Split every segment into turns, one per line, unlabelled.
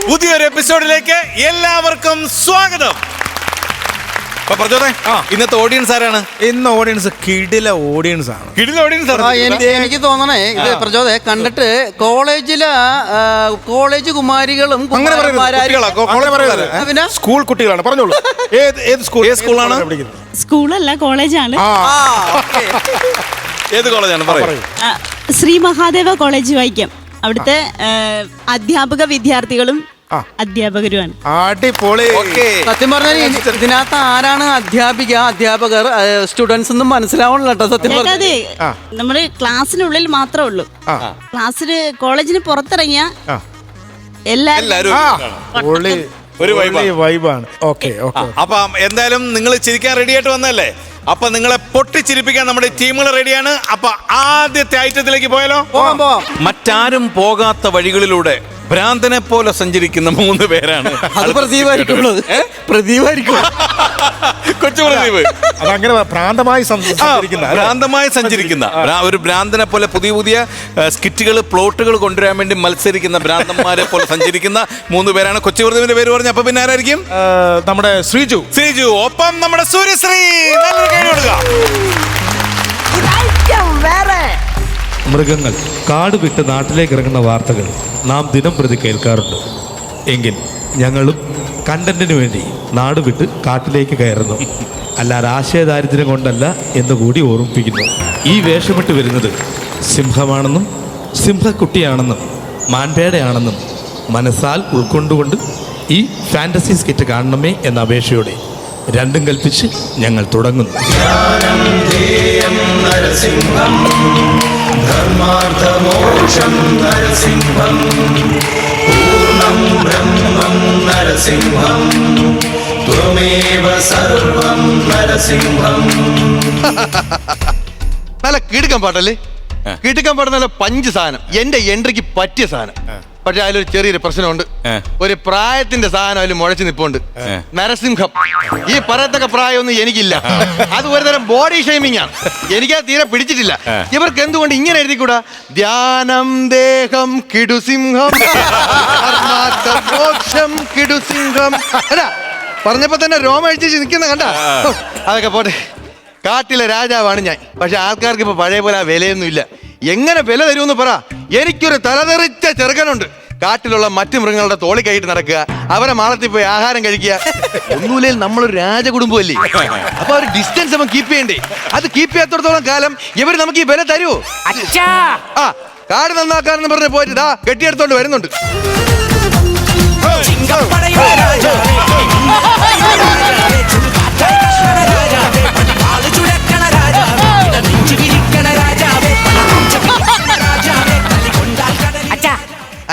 പുതിയൊരു എപ്പിസോഡിലേക്ക് എല്ലാവർക്കും സ്വാഗതം. ഇന്നത്തെ ഓഡിയൻസ് ആരാണ്?
ഇന്ന് ഓഡിയൻസ് കിടില ഓഡിയൻസ് ആണ്.
എനിക്ക് തോന്നണേ ഇത് പ്രചോദ കണ്ടിട്ട് കോളേജ് കുമാരികളും
പിന്നെ സ്കൂൾ കുട്ടികളാണ്. പറഞ്ഞോളൂ, ഏത് സ്കൂളാണ്?
സ്കൂളല്ല, കോളേജാണ്.
ഏത് കോളേജാണ്? പറയൂ.
ശ്രീ മഹാദേവ കോളേജ് വൈക്കം. അവിടുത്തെ അധ്യാപക വിദ്യാർത്ഥികളും അധ്യാപകരുമാണ്.
അടിപൊളി.
സത്യം പറഞ്ഞാൽ ഇതിനകത്ത് ആരാണ് അധ്യാപകർ സ്റ്റുഡൻസ് ഒന്നും മനസ്സിലാവണല്ലോ കേട്ടോ. സത്യം
അതെ, നമ്മള് ക്ലാസ്സിനുള്ളിൽ മാത്രമേ ഉള്ളൂ. ക്ലാസ്സിന് കോളേജിന് പുറത്തിറങ്ങിയ എല്ലാരും
ഒരു
വൈബാണ്. ഓക്കെ.
അപ്പൊ എന്തായാലും നിങ്ങൾ ചിരിക്കാൻ റെഡി ആയിട്ട് വന്നല്ലേ? അപ്പൊ നിങ്ങളെ പൊട്ടിച്ചിരിപ്പിക്കാൻ നമ്മുടെ ടീമുകൾ റെഡിയാണ്. അപ്പൊ ആദ്യത്തെ ഐറ്റത്തിലേക്ക് പോയാലോ?
പോവാം.
മറ്റാരും പോകാത്ത വഴികളിലൂടെ ഭ്രാന്തനെ പോലെ സഞ്ചരിക്കുന്ന 3 പേരാണ്.
അത് പ്രദീപായിരിക്കും.
കൊച്ചു പ്രദീപ്
അതങ്ങനെ ഭ്രാന്തമായി
സഞ്ചരിക്കുന്ന ഒരു ഭ്രാന്തനെ പോലെ പുതിയ സ്കിറ്റുകൾ പ്ലോട്ടുകൾ കൊണ്ടുവരാൻ വേണ്ടി മത്സരിക്കുന്ന ഭ്രാന്തന്മാരെ പോലെ സഞ്ചരിക്കുന്ന 3 പേരാണ്. കൊച്ചു പ്രദീപിന്റെ പേര് പറഞ്ഞു. അപ്പൊ പിന്നെ ആരായിരിക്കും?
നമ്മുടെ ശ്രീജു.
ഒപ്പം നമ്മുടെ സൂര്യശ്രീ.
മൃഗങ്ങൾ കാട് വിട്ട് നാട്ടിലേക്ക് ഇറങ്ങുന്ന വാർത്തകൾ നാം ദിനം പ്രതി കേൾക്കാറുണ്ട്. എങ്കിൽ ഞങ്ങളും കണ്ടന്റിന് വേണ്ടി നാട് വിട്ട് കാട്ടിലേക്ക് കയറുന്നു. അല്ലാതെ ആശയദാരിദ്ര്യം കൊണ്ടല്ല എന്ന് കൂടി ഓർമ്മിപ്പിക്കുന്നു. ഈ വേഷമിട്ട് വരുന്നത് സിംഹമാണെന്നും സിംഹക്കുട്ടിയാണെന്നും മാൻപേടയാണെന്നും മനസ്സാൽ ഉൾക്കൊണ്ടുകൊണ്ട് ഈ ഫാന്റസി സ്കിറ്റ് കാണണമേ എന്ന അപേക്ഷയോടെ രണ്ടും കൽപ്പിച്ച് ഞങ്ങൾ തുടങ്ങുന്നു.
ധർമാർത്ഥമോക്ഷം നരസിംഹം പൂർണ്ണം ബ്രഹ്മം നരസിംഹം ത്വമേവ സർവം നരസിംഹം.
നല്ല കിടുക്കൻ പാട്ടല്ലേ? കിടുക്കൻ പാട്ട്, നല്ല പഞ്ച് സാധനം. എന്റെ എൻട്രിക്ക് പറ്റിയ സാധനം. പക്ഷെ അതിലൊരു ചെറിയൊരു പ്രശ്നമുണ്ട്. ഒരു പ്രായത്തിന്റെ സാധനം അതിൽ മുഴച്ചു നിപ്പുണ്ട്. നരസിംഹം. ഈ പറയത്തക്ക പ്രായമൊന്നും എനിക്കില്ല. അത് ഒരുതരം ബോഡി ഷെയ്മിങ് ആണ്. എനിക്കത് തീരെ പിടിച്ചിട്ടില്ല. ഇവർക്ക് എന്തുകൊണ്ട് ഇങ്ങനെ എഴുതിക്കൂടാ? ധ്യാനം ദേഹം കിടുസിംഹം മോക്ഷം കിടുസിംഹം. അല്ല, പറഞ്ഞപ്പോ തന്നെ രോമ അഴിച്ച് നിൽക്കുന്ന കണ്ട. അതൊക്കെ പോട്ടെ. കാട്ടിലെ രാജാവാണ് ഞാൻ. പക്ഷെ ആൾക്കാർക്ക് ഇപ്പൊ പഴയ പോലെ ആ വിലയൊന്നും ഇല്ല. എങ്ങനെ വില തരുമെന്ന് പറ. എനിക്കൊരു തലതെറിച്ച ചെറുക്കനുണ്ട്. കാട്ടിലുള്ള മറ്റു മൃഗങ്ങളുടെ തോളി കൈയിട്ട് നടക്കുക, അവരെ മാളത്തിൽ പോയി ആഹാരം കഴിക്കുക. ഒന്നുമില്ലെങ്കിൽ നമ്മളൊരു രാജകുടുംബമല്ലേ? അപ്പൊ ഒരു ഡിസ്റ്റൻസ് നമ്മൾ കീപ്പ് ചെയ്യണ്ടേ? അത് കീപ്പ് ചെയ്യാത്തോടത്തോളം കാലം ഇവർ നമുക്ക് ഈ വില തരുമോ? ആ, കാട് നന്നാക്കാരെന്ന് പറഞ്ഞ് പോയിട്ട് ഇതാ കെട്ടിയെടുത്തോണ്ട് വരുന്നുണ്ട്.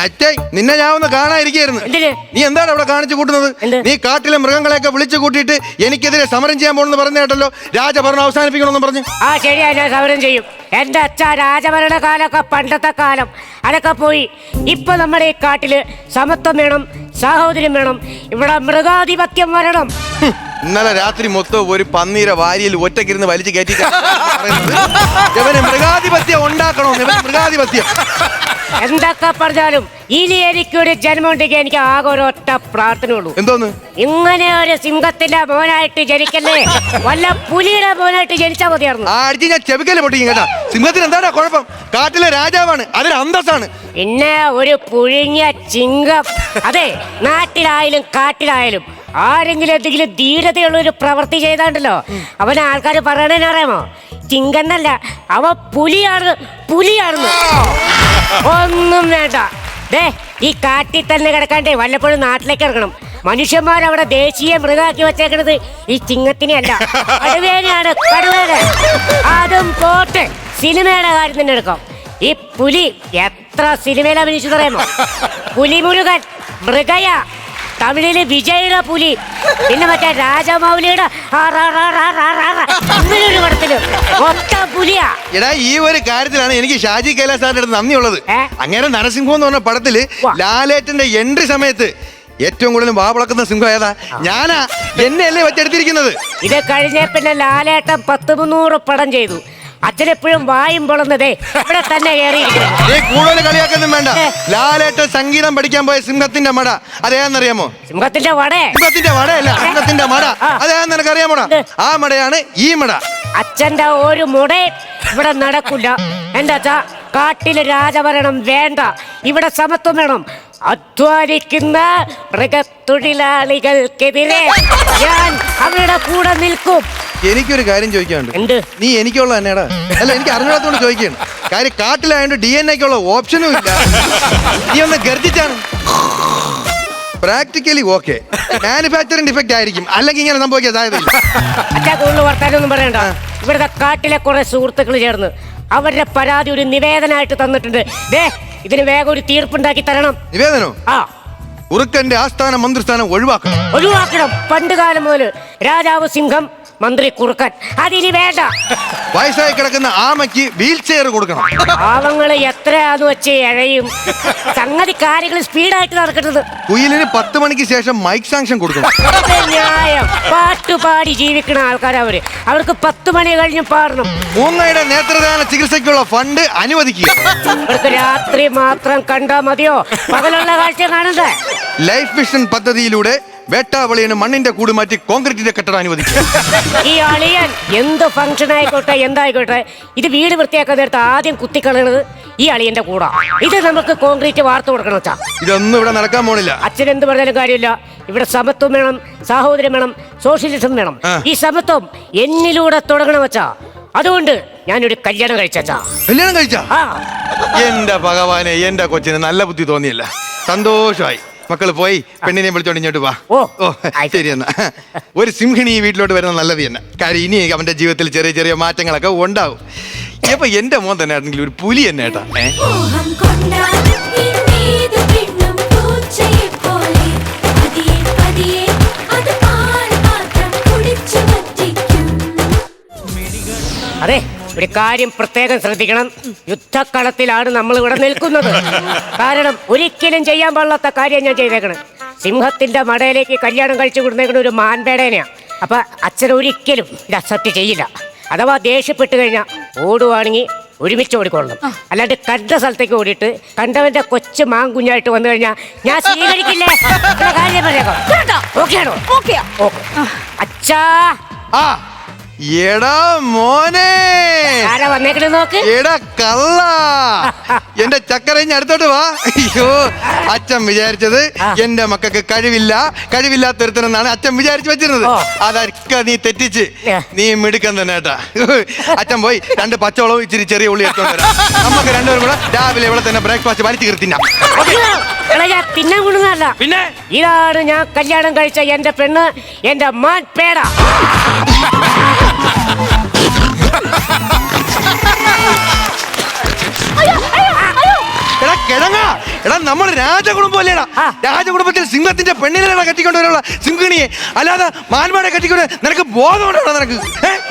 അച്ഛേ, നിന്നെ ഞാൻ ഒന്ന് കാണാതിരിക്കായിരുന്നു. നീ എന്താണ് അവിടെ കാണിച്ചു കൂട്ടുന്നത്? നീ കാട്ടിലെ മൃഗങ്ങളെയൊക്കെ വിളിച്ചു കൂട്ടിയിട്ട് എനിക്കെതിരെ സമരം ചെയ്യാൻ പോണെന്ന് പറഞ്ഞു കേട്ടല്ലോ. രാജഭരണം അവസാനിപ്പിക്കണമെന്ന് പറഞ്ഞു.
ആ ശരിയാ, ഞാൻ സമരം ചെയ്യും. എന്റെ അച്ഛ രാജഭരണ കാലമൊക്കെ പണ്ടത്തെ കാലം, അതൊക്കെ പോയി. ഇപ്പൊ നമ്മുടെ ഈ കാട്ടില് സമത്വം വേണം, സാഹോദര്യം വേണം. ഇവിടെ മൃഗാധിപത്യം വരണം.
ഇന്നലെ രാത്രി മൊത്തം ഒരു പന്നീരെ വാരിയിൽ ഒറ്റക്കിരുന്ന് വലിച്ചു കയറ്റി ഇവന് മൃഗാധിപത്യം ഉണ്ടാക്കണോ? മൃഗാധിപത്യം
എന്തൊക്കെ പറഞ്ഞാലും ഇനി എനിക്കൊരു ജന്മം ഉണ്ടെങ്കിൽ എനിക്ക് ആകെ ഒരൊറ്റ പ്രാർത്ഥനയുള്ളൂ.
എന്തോന്ന്?
ഇങ്ങനെ ഒരു സിംഹത്തിന്റെ മോനായിട്ട് ജനിക്കല്ലേ, വല്ല പുലിയുടെ മോനായിട്ട് ജനിച്ചാൽ മതിയായിരുന്നു.
അടിച്ച് ഞാൻ ചെവിക്കല്ലേ പൊട്ടിക്കും കേട്ടാ. സിംഹത്തിന് എന്താടാ കുഴപ്പം? കാട്ടിലെ രാജാവാണ്, അതൊരു അന്തസ്സാണ്.
പിന്നെ ഒരു പുഴുങ്ങിയ ചിങ്കം. അതെ, നാട്ടിലായാലും കാട്ടിലായാലും ആരെങ്കിലും എന്തെങ്കിലും ധീരതയുള്ള ഒരു പ്രവൃത്തി ചെയ്താണ്ടല്ലോ, അവനെ ആൾക്കാർ പറയണേനറിയാമോ? ചിങ്കന്നല്ല, അവ പുലിയാണെന്ന്. ഒന്നും വേണ്ട. ഈ കാട്ടിൽ തന്നെ കിടക്കാണ്ടേ വല്ലപ്പോഴും നാട്ടിലേക്ക് ഇറങ്ങണം. മനുഷ്യന്മാരവിടെ ദേശീയ മൃഗാക്കി വെച്ചേക്കണത് ഈ ചിങ്ങത്തിനെയല്ല, കടുവേനെയാണ്. കടുവേനെ അതും പോട്ടെ, സിനിമയുടെ കാര്യം തന്നെ എടുക്കാം. ഈ പുലി എത്ര സിനിമയിൽ അഭിനയിച്ചറിയാമോ? പുലിമുരുകൻ, മൃഗയ, തമിഴില് വിജയുടെ പുലി, പിന്നെ മറ്റേ രാജമൗലിയുടെ ഒരു പടത്തില് മൊത്തം പുലിയാ.
എടാ, ഈ ഒരു കാര്യത്തിലാണ് എനിക്ക് ഷാജി കൈലാസാറിന്റെ നന്ദിയുള്ളത്. അങ്ങനെ നരസിംഹം എന്ന് പറഞ്ഞ പടത്തില് ലാലേട്ടന്റെ എൻട്രി സമയത്ത് ഏറ്റവും കൂടുതൽ വാവിളക്കുന്ന സിംഹം ഏതാ? ഞാനാ. എന്നെ അല്ലേ വെച്ചെടുത്തിരിക്കുന്നത്.
ഇത് കഴിഞ്ഞ പിന്നെ ലാലേട്ടൻ 100-300 പടം ചെയ്തു. അച്ഛനെപ്പോഴും വായും പൊളന്നതേ ഇവിടെ തന്നെ കയറിയിരിക്കുന്നത്.
നീ കൂടുതൽ കളിയാക്കൊന്നും വേണ്ട. ലാലേട്ടൻ സംഗീതം പഠിക്കാൻ പോയ സിംഹത്തിന്റെ മട അതേന്നറിയാമോ?
സിംഹത്തിന്റെ വടേ?
സിംഹത്തിന്റെ വടയല്ല, സിംഹത്തിന്റെ മട. അതേന്ന് നിനക്കറിയാമോടാ? ആ മടയാണ് ഈ മട.
അച്ഛന്റെ ഒരു മുടയും ഇവിടെ നടക്കില്ല. എന്റെ അച്ഛാ, കാട്ടില് രാജഭരണം വേണ്ട, ഇവിടെ സമത്വം വേണം. അധ്വാനിക്കുന്ന മൃഗത്തൊഴിലാളികൾക്കെതിരെ ഞാൻ അവരുടെ കൂടെ നിൽക്കും.
എനിക്കൊരു കാര്യം ചോദിക്കാനുണ്ട്.
എന്ത്?
നീ എനിക്കുള്ള തന്നെയാടാ? അല്ല, എനിക്ക് അറിഞ്ഞാത്തോണ്ട് ചോദിക്കുകയാണ്. കാര്യം കാട്ടിലായോണ്ട് DNA-ക്കുള്ള ഓപ്ഷനും ഇല്ല. നീ ഒന്ന് ഗർജിച്ചാണ്. പ്രാക്ടിക്കലി ഓക്കെ, മാനുഫാക്ചറിംഗ് ഡിഫക്റ്റ് ആയിരിക്കും, അല്ലെങ്കിൽ ഇങ്ങനെ സംഭവിക്കാൻ സാധ്യതയില്ല.
അച്ഛാ, കൂടുതൽ വർത്താനൊന്നും പറയണ്ട. ഇവിടുത്തെ കാട്ടിലെ കുറെ സുഹൃത്തുക്കൾ ചേർന്ന് അവരുടെ പരാതി ഒരു നിവേദനമായിട്ട് തന്നിട്ടുണ്ട്. ഇതിന് വേഗം ഒരു തീർപ്പുണ്ടാക്കി തരണം.
നിവേദനോ?
ആ,
ഉറുക്കന്റെ ആസ്ഥാന മന്ത്രിസ്ഥാനം ഒഴിവാക്കണം.
ഒഴിവാക്കണം. പണ്ട് കാലം മുതൽ രാജാവ് സിംഹം, മന്ത്രി കുറുക്കൻ. അതിനി വേണ്ട.
വയസ്സായി കിടക്കുന്ന ആമയ്ക്ക് വീൽ ചെയർ കൊടുക്കണം.
പാവങ്ങള് എത്രയാന്ന് വെച്ച് എഴയും. സംഗതി കാര്യങ്ങൾ സ്പീഡായിട്ട് നടക്കുന്നത്.
കുയിലിന് 10 മണിക്ക് ശേഷം മൈക്ക് സാങ്ഷൻ കൊടുക്കണം.
ഇത് ന്യായം. പാട്ടുപാടി ജീവിക്കുന്ന ആൾക്കാരവര്. അവർക്ക് 10 മണി കഴിഞ്ഞ് പാടണം.
മൂങ്ങയുടെ നേത്രദാന ചികിത്സയ്ക്കുള്ള ഫണ്ട് അനുവദിക്കുക.
അവർക്ക് രാത്രി മാത്രം കണ്ടാ മതിയോ? പകലുള്ള കാഴ്ച കാണണ്ടേ?
ലൈഫ് മിഷൻ പദ്ധതിയിലൂടെ വേട്ടാവളിയന് മണ്ണിന്റെ കൂട് മാറ്റി കോൺക്രീറ്റിന്റെ കെട്ടിടം അനുവദിക്കുക.
ഈ അളിയൻ എന്ത് ഫംഗ്ഷൻ ആയിക്കോട്ടെ, എന്തായിക്കോട്ടെ, ഇത് വീട് വൃത്തിയാക്കാൻ നേരത്തെ ആദ്യം കുത്തിക്കളയണത് ഈ അളിയന്റെ കൂടാ. ഇത് നമുക്ക് കോൺക്രീറ്റ് വാർത്ത കൊടുക്കണം വെച്ചാ.
ഇതൊന്നും ഇവിടെ നടക്കാൻ പോണില്ല.
അച്ഛൻ എന്ത് പറഞ്ഞാലും കാര്യമില്ല. ഇവിടെ സമത്വം വേണം, സാഹോദര്യം വേണം, സോഷ്യലിസം വേണം. ഈ സമത്വം എന്നിലൂടെ തുടങ്ങണം വെച്ചാ. അതുകൊണ്ട് ഞാനൊരു കല്യാണം കഴിച്ചാ.
കല്യാണം കഴിച്ചാ?
ആ,
എന്റെ ഭഗവാനെ, എന്റെ കൊച്ചിന് നല്ല ബുദ്ധി തോന്നിയില്ല. സന്തോഷമായി. മക്കള് പോയി പെണ്ണിനെ വിളിച്ചോണ്ട് ഇങ്ങോട്ട് വാ.
ഓ,
ശരി എന്നാ. ഒരു സിംഹിണി ഈ വീട്ടിലോട്ട് വരുന്നത് നല്ലത് തന്നെ. കാര്യം ഇനി അവന്റെ ജീവിതത്തിൽ ചെറിയ ചെറിയ മാറ്റങ്ങളൊക്കെ ഉണ്ടാവും. ഇപ്പൊ എന്റെ മോൻ തന്നെ ആണെങ്കിൽ ഒരു പുലി തന്നെ ഏട്ടാ.
മോഹം കൊണ്ടാണ് ഇന്നേത് പെണ്ണും പൂച്ചയെപ്പോലെ പതിയെ പതിയെ അത് പാൽപാത്രം കുടിച്ചു വറ്റിക്കും.
അതെ, ഒരു കാര്യം പ്രത്യേകം ശ്രദ്ധിക്കണം. യുദ്ധക്കളത്തിലാണ് നമ്മൾ ഇവിടെ നിൽക്കുന്നത്. കാരണം ഒരിക്കലും ചെയ്യാൻ പാടില്ലാത്ത കാര്യം ഞാൻ ചെയ്തേക്കണം. സിംഹത്തിന്റെ മടയിലേക്ക് കല്യാണം കഴിച്ചു കൊടുത്തേക്കണ ഒരു മാൻപേടേനെയാ. അപ്പൊ അച്ഛൻ ഒരിക്കലും ഇത് അക്സെപ്റ്റ് ചെയ്യില്ല. അഥവാ ദേഷ്യപ്പെട്ട് കഴിഞ്ഞാൽ ഓടുവാണെങ്കിൽ ഒരുമിച്ച് ഓടിക്കൊള്ളണം. അല്ലാണ്ട് കണ്ട സ്ഥലത്തേക്ക് ഓടിയിട്ട് കണ്ടവന്റെ കൊച്ചു മാങ്കുഞ്ഞായിട്ട് വന്നു കഴിഞ്ഞാൽ ഞാൻ സ്വീകരിക്കില്ലേ? കാര്യം പറഞ്ഞേക്കോ? ഓക്കെയാണോ? ഓക്കെ. അച്ഛാ,
ആ എടാ മോനെ,
ആരാ വന്നേക്കണേ നോക്ക്.
എടാ കള്ള, എന്റെ ചക്കര ഇഞ്ഞ് അടുത്തോട്ട് വാ. അയ്യോ, അച്ഛൻ വിചാരിച്ചത് എന്റെ മക്കൾക്ക് കഴിവില്ലാത്തൊരുത്തനെന്നാണ് അച്ഛൻ വിചാരിച്ചു വെച്ചിരുന്നത്. അതൊക്കെ നീ തെറ്റിച്ച്. നീ മിടുക്കൻ തന്നെ കേട്ടാ. അച്ഛൻ പോയി 2 പച്ചവളവും ഇച്ചിരി ചെറിയ ഉള്ളി എടുത്തോണ്ട് വരാം. നമുക്ക് രണ്ടുപേരും കൂടെ രാവിലെ ഇവിടെ തന്നെ ബ്രേക്ക്ഫാസ്റ്റ് വലിച്ചു കീർത്തിന്ന.
തിന്നാൻ കൊണ്ടുവന്നല്ല, പിന്നെ ഇതാണ് ഞാൻ കല്യാണം കഴിച്ച എന്റെ പെണ്ണ്, എന്റെ മാൻ പേട.
എടാ കിഴങ്ങ, എടാ നമ്മൾ രാജകുടുംബം അല്ലേടാ. രാജകുടുംബത്തിൽ സിംഹത്തിന്റെ പെണ്ണിനെ കെട്ടിക്കൊണ്ടുവരാനുള്ള സിംഹിണിയെ, അല്ലാതെ മാൻപാടെ കെട്ടിക്കൊണ്ട് നിനക്ക് ബോധമുണ്ടോ?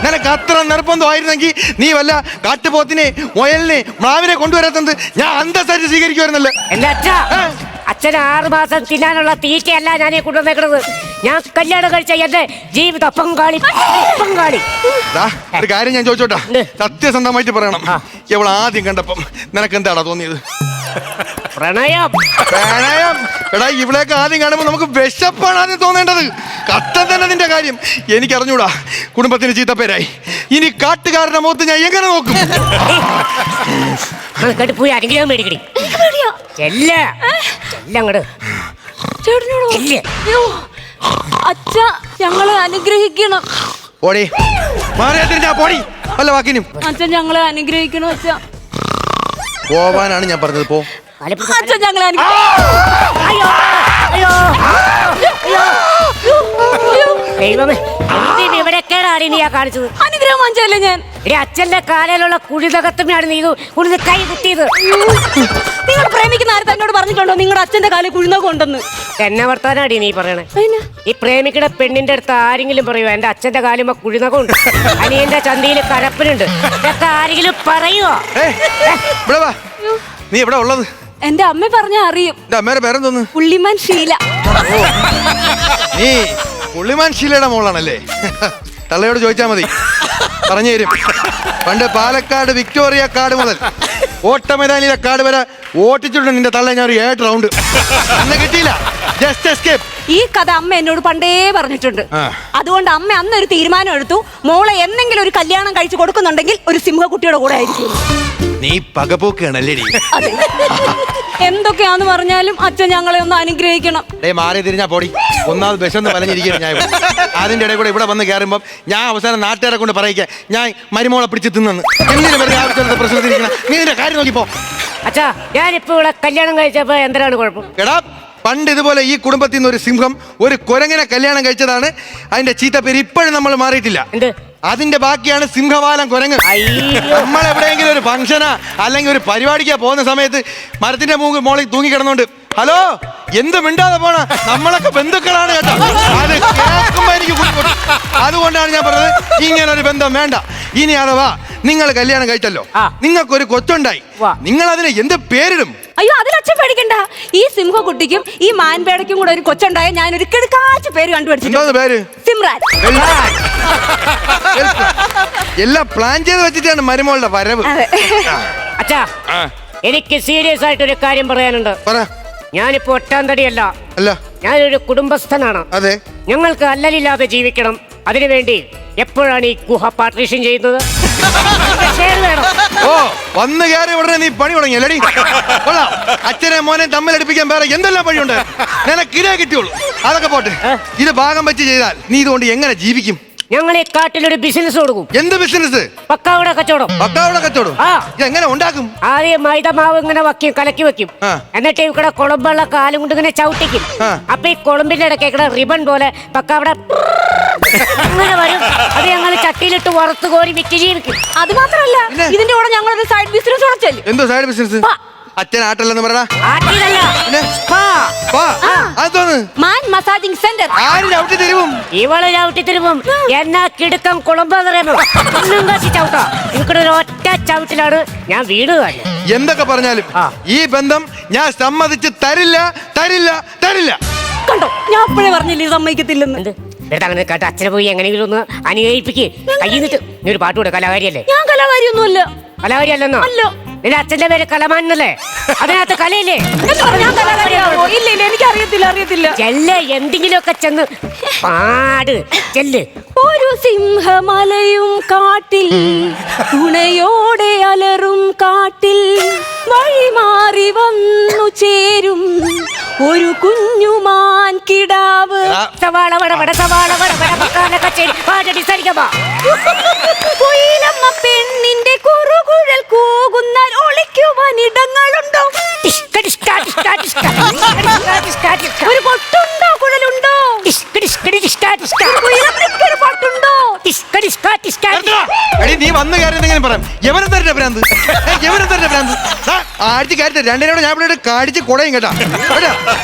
നിനക്ക് അത്ര നിർബന്ധമായിരുന്നെങ്കിൽ നീ വല്ല കാട്ടുപോത്തിനെ, മുയലിനെ, മ്ലാവിനെ കൊണ്ടുവരാത്തത് ഞാൻ അന്തസ്സായിട്ട് സ്വീകരിക്കുമായിരുന്നല്ലോ.
എന്റെ അച്ഛന് 6 മാസം തിന്നാനുള്ള തീറ്റയല്ല ഞാനീ കൊണ്ടുവന്നേക്കണത്. ഞാൻ കല്യാണം കഴിച്ച എന്റെ ജീവിത പങ്കാളി.
ഒരു കാര്യം ഞാൻ ചോദിച്ചോട്ടാ, സത്യസന്ധമായിട്ട് പറയണം. ഇവൾ ആദ്യം കണ്ടപ്പം നിനക്ക് എന്താടാ തോന്നിയത്?
പ്രണയം.
എടാ, ഇവളെയൊക്കെ ആദ്യം കാണുമ്പോൾ നമുക്ക് വിശപ്പാണ് ആദ്യം തോന്നേണ്ടത്. കട്ടൻ തന്നെ നിന്റെ കാര്യം എനിക്കറിഞ്ഞൂടാ. കുടുംബത്തിന് ചീത്തപ്പേരായി. ഇനി കാട്ടുകാരുടെ മുഖത്ത് ഞാൻ എങ്ങനെ നോക്കും?
പോയി ആരെങ്കിലും മേടിക്കടി.
അച്ഛ, ഞങ്ങളെ അനുഗ്രഹിക്കണം.
ഓടി മാറിയാ പോടി. വല്ല വാക്കിനും
അച്ഛൻ ഞങ്ങളെ അനുഗ്രഹിക്കണം. അച്ഛ,
പോവാനാണ് ഞാൻ പറഞ്ഞത്. പോ.
അച്ഛൻ ഞങ്ങളെ
ദൈവമേ, എവിടെയൊക്കെയാണ് നീ കാണിച്ചത്?
അനുഗ്രഹം വാങ്ങിച്ചല്ലേ ഞാൻ.
അച്ഛന്റെ കാലയിലുള്ള കുഴിതകത്തുമാണ് നീ കുഴിത് കൈ കുത്തിയത്.
നിങ്ങൾ പ്രേമിക്കുന്ന ആരും തന്നോട് പറഞ്ഞിട്ടുണ്ടോ നിങ്ങളുടെ അച്ഛന്റെ കാലിൽ കുഴിനകം ഉണ്ടെന്ന്?
എന്നെ വർത്താനാടി നീ പറയണേ? ഈ പ്രേമിക്കുന്ന പെണ്ണിന്റെ അടുത്ത് ആരെങ്കിലും പറയുമോ എന്റെ അച്ഛന്റെ കാലുമ്പോ കുഴിനകം ഉണ്ട്, അനിയന്റെ ചന്തയിൽ കരപ്പനുണ്ട്, ഇതൊക്കെ ആരെങ്കിലും പറയുവോ?
നീ എവിടെ ഉള്ളത്?
എന്റെ അമ്മ പറഞ്ഞ അറിയും.
എന്റെ അമ്മേടെ പേരെന്തോന്ന്?
പുള്ളിമാൻ ഷീല.
നീ പുള്ളിമാൻ ഷീലയുടെ മോളാണല്ലേ? തള്ളയോട് ചോദിച്ചാ മതി. പറഞ്ഞു തരും. പണ്ട് പാലക്കാട് വിക്ടോറിയ കാർഡ് മുതൽ ഓട്ടമൈതാനിയിലെ കാർഡ് വരെ ഓട്ടിച്ചിട്ടുണ്ട് നിന്റെ തള്ള ഞാൻ ഒരു 7 റൗണ്ട്. അന്ന് കിട്ടിയില്ല. Just escape.
ഈ കഥ അമ്മ എന്നോട് പണ്ടേ പറഞ്ഞിട്ടുണ്ട്. അതുകൊണ്ട് അമ്മ അന്നൊരു തീരുമാനം എടുത്തു, മോളെ എന്തെങ്കിലും ഒരു കല്യാണം കഴിച്ചു കൊടുക്കുന്നുണ്ടെങ്കിൽ ഒരു സിംഹക്കുട്ടിയുടെ കൂടെ ആയിരിക്കും.
നീ പകപോക്കാണല്ലേ?
അതെ. എന്തൊക്കെയാന്ന് പറഞ്ഞാലും അച്ഛൻ ഞങ്ങളെ ഒന്ന് അനുഗ്രഹിക്കണം.
മാറി തിരിഞ്ഞാ പൊടി. ഒന്നാമത് ബസ്സൊന്ന് വലഞ്ഞിരിക്കുന്നു ഞാൻ. അതിന്റെ ഇടയിൽ കൂടെ ഇവിടെ വന്ന് കയറുമ്പോൾ ഞാൻ അവസാനം നാട്ടുകാരെ കൊണ്ട് പറയിക്കാൻ ഞാൻ മരുമോളെ പിടിച്ച് തിന്നു. എന്തിനു വെറുതെ ആവശ്യമില്ലാത്ത പ്രശ്നത്തിരിക്കണം. നീ നിന്റെ കാര്യം നോക്കിപ്പോ.
അച്ഛാ ഞാനിപ്പോ ഇവിടെ കല്യാണം കഴിച്ചപ്പോ എന്തിനാണ് കുഴപ്പം?
എടാ പണ്ട് ഇതുപോലെ ഈ കുടുംബത്തിൽ നിന്ന് ഒരു സിംഹം ഒരു കുരങ്ങനെ കല്യാണം കഴിച്ചതാണ്. അതിന്റെ ചീത്ത പേര് ഇപ്പോഴും നമ്മൾ മാറിയിട്ടില്ല.
എന്ത്?
അതിന്റെ ബാക്കിയാണ് സിംഹവാലം കുരങ്ങ്. നമ്മൾ എവിടെയെങ്കിലും ഒരു ഫംഗ്ഷനാ അല്ലെങ്കിൽ ഒരു പരിപാടിക്കാ പോകുന്ന സമയത്ത് മരത്തിന്റെ മോളിൽ തൂങ്ങി കിടന്നോണ്ട് ഹലോ എന്ത് മിണ്ടാതെ പോണ നമ്മളൊക്കെ ബന്ധുക്കളാണ് കേട്ടോ. അത് കേൾക്കുമ്പോ എനിക്ക് കുടികൊടും. അതുകൊണ്ടാണ് ഞാൻ പറഞ്ഞത് ഇങ്ങനെ ഒരു ബന്ധം വേണ്ട. ഇനി അഥവാ നിങ്ങൾ കല്യാണം കഴിച്ചല്ലോ, നിങ്ങൾക്കൊരു കൊച്ചുണ്ടായി, നിങ്ങൾ അതിന് എന്ത് പേരിടും?
അയ്യോ അതിലച്ഛൻ പേടിക്കണ്ട. ഈ സിംഹക്കുട്ടിക്കും ഈ മാൻപേടയ്ക്കും കൂടെ ഒരു കൊച്ചുണ്ടായ ഞാൻ ഒരു കിടക്കാച്ച പേര് കണ്ടുപിടിച്ചിട്ടുണ്ട്.
പേര്
സിമ്രാൻ.
എല്ലാം പ്ലാൻ ചെയ്ത് വെച്ചിട്ടാണ് മരുമോളുടെ വരവ്.
അച്ഛാ എനിക്ക് സീരിയസ് ആയിട്ടൊരു കാര്യം പറയാനുണ്ട്. ഞാനിപ്പോ ഒട്ടാന്തടിയല്ല,
അല്ല
ഞാനൊരു കുടുംബസ്ഥനാണ്.
അതെ.
ഞങ്ങൾക്ക് അല്ലലില്ലാതെ ജീവിക്കണം. അതിനുവേണ്ടി എപ്പോഴാണ് ഈ ഗുഹ പാർട്ടീഷൻ ചെയ്യുന്നത്?
ഓ വന്ന് കയറി ഉടനെ നീ പണി തുടങ്ങി അല്ലടി. കൊള്ളാം. അച്ഛനെ മോനെ തമ്മിലടിപ്പിക്കാൻ വേറെ എന്തെല്ലാം പണിയുണ്ട്. നിനക്കിരേ കിട്ടിയുള്ളൂ. അതൊക്കെ പോട്ടെ. ഇത് ഭാഗം വെച്ച് ചെയ്താൽ നീ ഇതുകൊണ്ട് എങ്ങനെ ജീവിക്കും?
ഞങ്ങൾ ഈ കാട്ടിലൊരു ബിസിനസ് കൊടുക്കും.
എന്ത് ബിസിനസ്?
പക്കാവട കച്ചവടം.
പക്കാവട കച്ചവടം? എങ്ങനെ ഉണ്ടാക്കും?
ആദ്യം മൈദമാവ് ഇങ്ങനെ കലക്കി വെക്കും. എന്നിട്ട് ഇവിടെ കുളമ്പുള്ള കാലും കൊണ്ട് ഇങ്ങനെ ചവിട്ടിക്കും. അപ്പൊ ഈ കുളമ്പിന്റെ ഇടയ്ക്ക് റിബൺ പോലെ പക്കാവട അങ്ങനെ വരും. അത് ഞങ്ങൾ ചട്ടിയിലിട്ട് വറുത്ത് കോരി വിറ്റ് ജീവിക്കും.
അത് മാത്രമല്ല ഇതിന്റെ കൂടെ ഞങ്ങളൊരു സൈഡ് ബിസിനസ് ഉടച്ചല്ലേ.
എന്തോ സൈഡ് ബിസിനസ്? അച്ഛൻ ആട്ടല്ലെന്ന് പറ.
മാൻ മസാജിങ് സെന്റർ.
ഇവള് ചവിട്ടി തരുമ്പം എന്നാ കിടുക്കം കുളമ്പറിയുമ്പോ ചവിട്ടാ ഇവിടെ ഒരു ഒറ്റ ചവിട്ടിലാണ് ഞാൻ വീട് തന്നെ.
എന്തൊക്കെ പറഞ്ഞാലും ഈ ബന്ധം ഞാൻ സമ്മതിച്ച് തരില്ല തരില്ല തരില്ല.
കണ്ടോ ഞാൻ അപ്പോഴേ പറഞ്ഞില്ലേ സമ്മതിക്കത്തില്ലെന്ന്.
കേട്ടോ അച്ഛനെ പോയി എങ്ങനെയെങ്കിലും ഒന്ന് അനുകരിപ്പിക്ക്. കയ്യിന്നിട്ട് നീ ഒരു പാട്ട് കൂടെ. കലാകാരിയല്ലേ?
ഞാൻ കലാകാരിയൊന്നുമല്ല.
കലാകാരി അല്ലെന്നോ? നിന്റെ അച്ഛന്റെ പേര് കലമാനല്ലേ? അതിനകത്ത് കലയില്ലേ?
ഇല്ല എനിക്ക് അറിയത്തില്ല.
ചെല്ല് എന്തെങ്കിലുമൊക്കെ ചെന്ന് പാട് ചെല്ല്.
ഒരു സിംഹമലയും കാട്ടിൽ തുണയോടെ അലറും കാട്ടിൽ വഴി മാറി വന്നു ചേരും ഒരു കുഞ്ഞുമാൻ കിടാവ്. പെണ്ണിന്റെ കുറുകുഴൽ കൂകുന്നാൽ ഒളിക്കുവാൻ ഇടങ്ങളുണ്ടോ? ഒരു പൊട്ടുണ്ടോ? കുഴലുണ്ടോ?
നീ വന്ന് കയറി പറയാം. എവനും തരുടെ ഭ്രാന്ത്, എവനും തരുടെ ഭ്രാന്ത്. ആഴ്ച കാര്യത്തെ രണ്ടിനോട് ഞാൻ ഇവിടെ കാടിച്ച് കുടയും കേട്ടാ.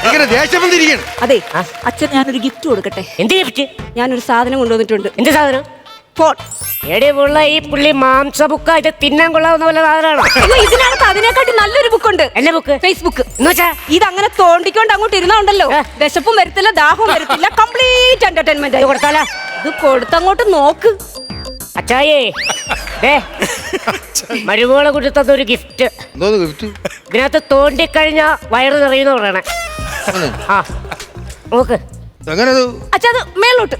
ഇങ്ങനെ ദേഷ്യം വന്നിരിക്കണം.
അതെ അച്ഛൻ ഞാനൊരു ഗിഫ്റ്റ് കൊടുക്കട്ടെ?
എന്ത് ഗിഫ്റ്റ്?
ഞാനൊരു സാധനം കൊണ്ടുവന്നിട്ടുണ്ട്.
എന്ത് സാധനം?
ഫോൺ.
എടിവുള്ള ഈ പുള്ളി മാംസബുക്ക. ഇത് തിന്നാൻ കൊള്ളാവുന്ന പോലെ സാധനമാണോ?
ഇതിനകത്ത് അതിനെക്കാട്ടി നല്ലൊരു ബുക്കുണ്ട്.
എന്നെ ബുക്ക്?
ഫേസ്ബുക്ക്. ഇതങ്ങനെ തോണ്ടിക്കൊണ്ട് അങ്ങോട്ട് ഇരുന്നുണ്ടല്ലോ, വിശപ്പും വരത്തില്ല, ദാഹവും വരത്തില്ല, കംപ്ലീറ്റ് എന്റർടൈൻമെന്റ്.
കൊടുത്താലോ?
ഇത് കൊടുത്തങ്ങോട്ട് നോക്ക്.
അച്ചായേ മരുമോളെ കൊടുത്തതൊരു ഗിഫ്റ്റ്. ഇതിനകത്ത് തോണ്ടിക്കഴിഞ്ഞാ വയറ് നിറയുന്ന പറയണേ. ആ നോക്ക്.
അച്ഛാ അത് മേലോട്ട്.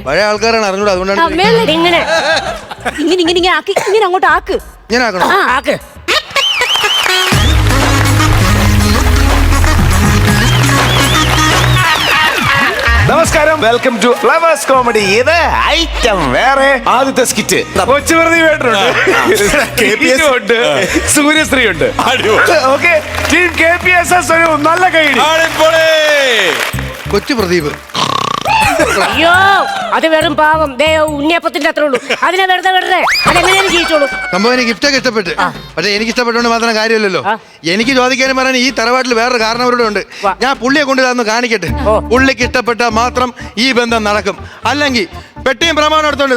പഴയ ആൾക്കാരാണ് അറിഞ്ഞൂടാ. അതുകൊണ്ടാണ്
ഇങ്ങനെ ഇങ്ങനെ ആക്കി ഇങ്ങനെ അങ്ങോട്ട് ആക്ക്.
ഞാൻ ആക്കണോ?
ആക്ക്.
നമസ്കാരം, വെൽക്കം ടു ഫ്ലവേഴ്സ് കോമഡി. ഇത് ഐറ്റം വേറെ. ആദ്യത്തെ സ്കിറ്റ് കൊച്ചുപ്രതി വേണ്ടുണ്ട്, സൂര്യശ്രീ ഉണ്ട്. ഓക്കെ, ടീം KPSS ഒരു നല്ല കൈഡി.
കൊച്ചു പ്രദീപ്.
അയ്യോ അത് വെറും പാവം. ഉണ്ണിയപ്പത്തിന്റെ അത്രേ ഉള്ളൂ. അതിനെ വെറുതെ വെറുതെ അതെങ്ങനെയാണ് ജീവിച്ചോളൂ.
സംഭവം എനിക്ക് ഗിഫ്റ്റൊക്കെ ഇഷ്ടപ്പെട്ട്. പക്ഷെ എനിക്ക് ഇഷ്ടപ്പെട്ടോണ്ട് മാത്രം കാര്യമില്ലല്ലോ. എനിക്ക് ചോദിക്കാനും പറയാൻ ഈ തറവാട്ടിൽ വേറൊരു കാരണം അവരുടെ ഉണ്ട്. ഞാൻ പുള്ളിയെ കൊണ്ടുവന്ന് കാണിക്കട്ടെ. പുള്ളിക്ക് ഇഷ്ടപ്പെട്ടാൽ മാത്രം ഈ ബന്ധം നടക്കും. അല്ലെങ്കിൽ പെട്ടിയും പ്രമാണം എടുത്തോണ്ട്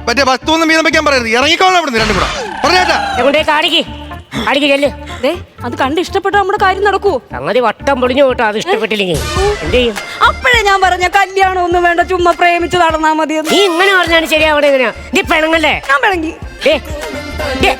മറ്റേ വസ്തുവൊന്നും വീതം വെക്കാൻ പറയരുത്. ഇറങ്ങിക്കോളാം ഇവിടുന്ന് രണ്ടും കൂടെ. പറഞ്ഞേട്ടാ
കൊണ്ടേ കാണിക്ക്. അടിക്ക് ചെല്ല്.
ദേ, അത് കണ്ട് ഇഷ്ടപ്പെട്ട നമ്മുടെ കാര്യം നടക്കൂ.
സംഗതി വട്ടം പൊളിഞ്ഞു പോട്ടോ, അത് ഇഷ്ടപ്പെട്ടില്ലെങ്കിൽ എന്ത് ചെയ്യും?
അപ്പോഴേ ഞാൻ പറഞ്ഞ കല്യാണം ഒന്നും വേണ്ട, ചുമ്മാ പ്രേമിച്ച് നടന്നാ മതി.
നീ ഇങ്ങനെ പറഞ്ഞാണ് ശരിയാവണേ. എങ്ങനെയാ നീ പിണങ്ങല്ലേ?
ഞാൻ പിണങ്ങി.
ദേ, ദേ.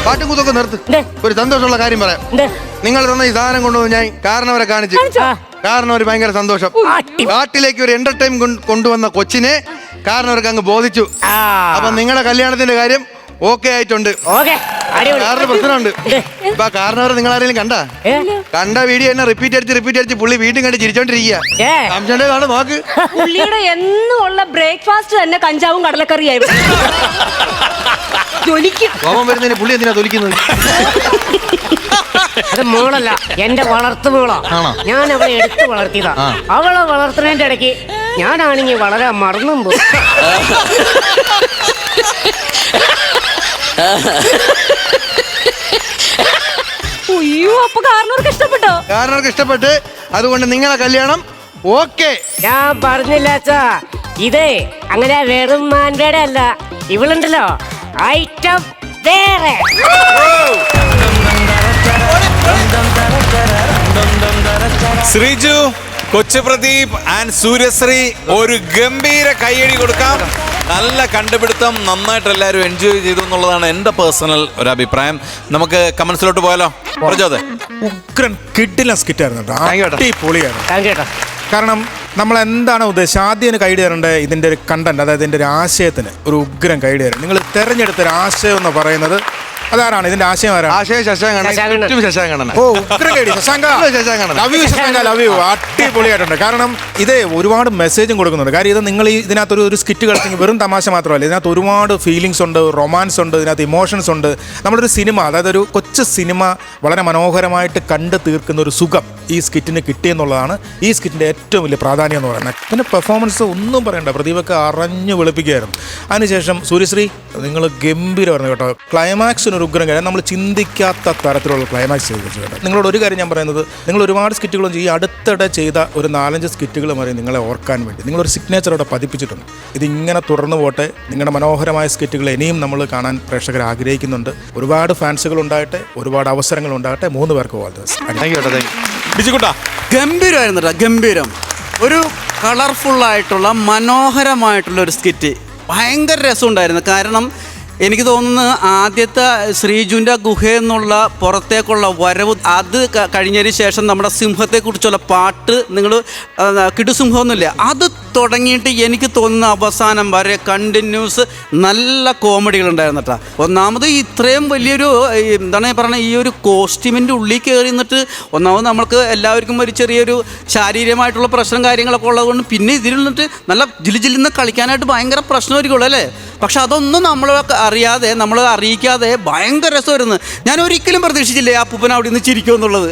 പാട്ടും കൂത്തൊക്കെ നിർത്ത്.
എന്തേ?
ഒരു സന്തോഷമുള്ള കാര്യം പറയാം.
എന്തേ?
നിങ്ങൾ തന്ന ഈ സാധനം കൊണ്ടുവന്ന് ഞാൻ കാരണവരെ കാണിച്ചു. കാരണവര് ഭയങ്കര സന്തോഷം. നാട്ടിലേക്ക് ഒരു എന്റർടൈൻ കൊണ്ടുവന്ന കൊച്ചിനെ കാരണവർക്ക് അങ്ങ് ബോധിച്ചു. അപ്പൊ നിങ്ങളുടെ കല്യാണത്തിന്റെ കാര്യം ഓക്കെ ആയിട്ടുണ്ട്.
ഓക്കേ, അടിപൊളി.
വേറൊരു പ്രശ്നമുണ്ട്. ഇപ്പൊ കാരണവരെ നിങ്ങൾ ആരെങ്കിലും കണ്ട വീഡിയോ എന്നെ റിപ്പീറ്റ് അടിച്ച് പുള്ളി വീണ്ടും കണ്ട് ചിരിച്ചോണ്ടിരിക്കുക. സംശയം കാണും നോക്ക്.
പുള്ളിയുടെ എന്നും ഉള്ള ബ്രേക്ക്ഫാസ്റ്റ് തന്നെ കഞ്ചാവും കടലക്കറിയായി.
കോപം വരുന്നതിന് പുള്ളി എന്തിനാ തൊലിക്കുന്നത്?
അത് മോളല്ല, എന്റെ വളർത്തു മോളാ. ഞാൻ അവളെ എടുത്ത് വളർത്തിയതാ. അവളെ വളർത്തുന്നതിന്റെ ഇടയ്ക്ക് ഞാനാണെങ്കിൽ വളരെ മറന്നും പോകും.
അയ്യോ, അപ്പൊ കാരണവർക്ക് ഇഷ്ടപ്പെട്ടോ?
കാരണവർക്ക് ഇഷ്ടപ്പെട്ട്, അതുകൊണ്ട് നിങ്ങളെ കല്യാണം ഓക്കെ.
ഞാൻ പറഞ്ഞില്ല അച്ഛാ, ഇതേ അങ്ങനെ വെറും മാൻപേട അല്ല. ഇവളുണ്ടല്ലോ, ഐറ്റം വേറെ.
ശ്രീജു, കൊച്ചു പ്രദീപ് ആൻഡ് സൂര്യശ്രീ ഒരു ഗംഭീര കയ്യടി കൊടുക്കാം. നല്ല കണ്ടുപിടുത്തം, നന്നായിട്ട് എല്ലാവരും എൻജോയ് ചെയ്തു എന്നുള്ളതാണ് എൻ്റെ പേഴ്സണൽ ഒരു അഭിപ്രായം. നമുക്ക് കമന്റ്സിലോട്ട് പോയാലോ? പറഞ്ഞോതെ
ഉഗ്രൻ കിഡിലൻ സ്കിറ്റായിരുന്നു. അടിപൊളിയായിരുന്നു. കാരണം നമ്മൾ എന്താണ് ഉദ്ദേശിച്ചത്, ആദ്യം കൈഡ് തരേണ്ടത് ഇതിൻ്റെ ഒരു കണ്ടന്റ്, അതായത് ഇതിൻ്റെ ഒരു ആശയത്തിന് ഒരു ഉഗ്രൻ കൈഡ് തരും. നിങ്ങൾ തിരഞ്ഞെടുത്തൊരു ആശയം എന്ന് പറയുന്നത് അതാരാണ്? ഇതിന്റെ ആശയം ആരാണ്? അടിപൊളിയായിട്ടുണ്ട്. കാരണം ഇത് ഒരുപാട് മെസ്സേജും കൊടുക്കുന്നുണ്ട്. കാര്യം ഇത് നിങ്ങൾ ഇതിനകത്തൊരു ഒരു സ്കിറ്റ് കളിച്ചെങ്കിൽ വെറും തമാശ മാത്രമല്ല, ഇതിനകത്ത് ഒരുപാട് ഫീലിങ്സ് ഉണ്ട്, റൊമാൻസ് ഉണ്ട്, ഇതിനകത്ത് ഇമോഷൻസ് ഉണ്ട്. നമ്മളൊരു സിനിമ, അതായത് ഒരു കൊച്ചു സിനിമ വളരെ മനോഹരമായിട്ട് കണ്ടു തീർക്കുന്ന ഒരു സുഖം ഈ സ്കിറ്റിന് കിട്ടിയെന്നുള്ളതാണ് ഈ സ്കിറ്റിൻ്റെ ഏറ്റവും വലിയ പ്രാധാന്യം എന്ന് പറയുന്നത്. പിന്നെ പെർഫോമൻസ് ഒന്നും പറയണ്ട, പ്രദീപൊക്കെ അറിഞ്ഞു വെളുപ്പിക്കുകയായിരുന്നു. അതിനുശേഷം സൂര്യശ്രീ നിങ്ങൾ ഗംഭീരമായിരുന്നു കേട്ടോ. ക്ലൈമാക്സിനൊരു ഉഗ്രം കാര്യം, നമ്മൾ ചിന്തിക്കാത്ത തരത്തിലുള്ള ക്ലൈമാക്സ് ചെയ്ത് കേട്ടോ. നിങ്ങളോട് ഒരു കാര്യം ഞാൻ പറയുന്നത്, നിങ്ങൾ ഒരുപാട് സ്കിറ്റുകളും ഈ അടുത്തിടെ ചെയ്ത ഒരു 4-5 സ്കിറ്റുകൾ വരെ നിങ്ങളെ ഓർക്കാൻ വേണ്ടി നിങ്ങളൊരു സിഗ്നേച്ചർ അവിടെ പതിപ്പിച്ചിട്ടുണ്ട്. ഇതിങ്ങനെ തുടർന്നു പോട്ടെ. നിങ്ങളുടെ മനോഹരമായ സ്കിറ്റുകൾ ഇനിയും നമ്മൾ കാണാൻ പ്രേക്ഷകർ ആഗ്രഹിക്കുന്നുണ്ട്. ഒരുപാട് ഫാൻസുകൾ ഉണ്ടാകട്ടെ, ഒരുപാട് അവസരങ്ങൾ ഉണ്ടാകട്ടെ. 3 പേർക്ക്
ഗംഭീരമായിരുന്നു കേട്ടോ, ഗംഭീരം. ഒരു കളർഫുള്ളായിട്ടുള്ള മനോഹരമായിട്ടുള്ള ഒരു സ്കിറ്റ്, ഭയങ്കര രസമുണ്ടായിരുന്നു. കാരണം എനിക്ക് തോന്നുന്നു ആദ്യത്തെ ശ്രീജുവിൻ്റെ ഗുഹയെന്നുള്ള പുറത്തേക്കുള്ള വരവ്, അത് കഴിഞ്ഞതിന് ശേഷം നമ്മുടെ സിംഹത്തെക്കുറിച്ചുള്ള പാട്ട്, നിങ്ങൾ കിടുസിംഹമൊന്നുമില്ല, അത് തുടങ്ങിയിട്ട് എനിക്ക് തോന്നുന്ന അവസാനം വരെ കണ്ടിന്യൂസ് നല്ല കോമഡികളുണ്ടായിരുന്നു കേട്ടോ. ഒന്നാമത് ഇത്രയും വലിയൊരു എന്താണ് പറയുന്നത്, ഈ ഒരു കോസ്റ്റ്യൂമിൻ്റെ ഉള്ളിൽ കയറി നിന്നിട്ട് ഒന്നാമത് നമ്മൾക്ക് എല്ലാവർക്കും ഒരു ചെറിയൊരു ശാരീരികമായിട്ടുള്ള പ്രശ്നം കാര്യങ്ങളൊക്കെ ഉള്ളതുകൊണ്ട് പിന്നെ ഇതിൽ നിന്നിട്ട് നല്ല ജില്ലിന്ന് കളിക്കാനായിട്ട് ഭയങ്കര പ്രശ്നമായിരിക്കുള്ളൂ അല്ലേ. പക്ഷെ അതൊന്നും നമ്മൾ അറിയാതെ, നമ്മൾ അറിയിക്കാതെ ഭയങ്കര രസമായിരുന്നു. ഞാൻ ഒരിക്കലും പ്രതീക്ഷിച്ചില്ലേ ആ പൂപ്പൻ അവിടെ നിന്ന് ചിരിക്കുമെന്നുള്ളത്.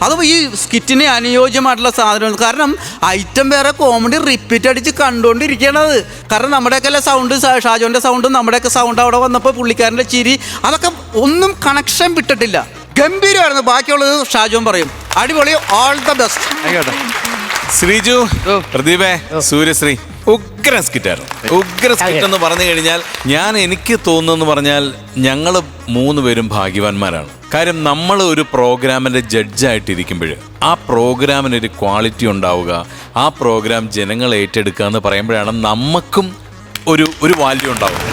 അത് ഈ സ്കിറ്റിന് അനുയോജ്യമായിട്ടുള്ള സാധനമാണ്. കാരണം ഐറ്റം വേറെ, കോമഡി റിപ്പീറ്റ് അടിച്ച് കണ്ടുകൊണ്ടിരിക്കണത്. കാരണം നമ്മുടെയൊക്കെ സൗണ്ട്, ഷാജോൻ്റെ സൗണ്ടും നമ്മുടെയൊക്കെ സൗണ്ട് അവിടെ വന്നപ്പോൾ പുള്ളിക്കാരൻ്റെ ചിരി, അതൊക്കെ ഒന്നും കണക്ഷൻ വിട്ടിട്ടില്ല. ഗംഭീരമായിരുന്നു. ബാക്കിയുള്ളത് ഷാജോൻ പറയും. അടിപൊളി, ഓൾ ദ ബെസ്റ്റ്.
ശ്രീജു, പ്രദീപേ, സൂര്യശ്രീ, ഉഗ്രൻ സ്കിറ്റായിരുന്നു. ഉഗ്രൻ സ്കിറ്റ് എന്ന് പറഞ്ഞു കഴിഞ്ഞാൽ എനിക്ക് തോന്നുന്നു പറഞ്ഞാൽ ഞങ്ങൾ 3 പേരും ഭാഗ്യവാന്മാരാണ്. കാര്യം നമ്മൾ ഒരു പ്രോഗ്രാമിൻ്റെ ജഡ്ജായിട്ടിരിക്കുമ്പോൾ ആ പ്രോഗ്രാമിനൊരു ക്വാളിറ്റി ഉണ്ടാവുക, ആ പ്രോഗ്രാം ജനങ്ങൾ ഏറ്റെടുക്കുക എന്ന് പറയുമ്പോഴാണ് നമുക്കും ഒരു വാല്യൂ ഉണ്ടാവുക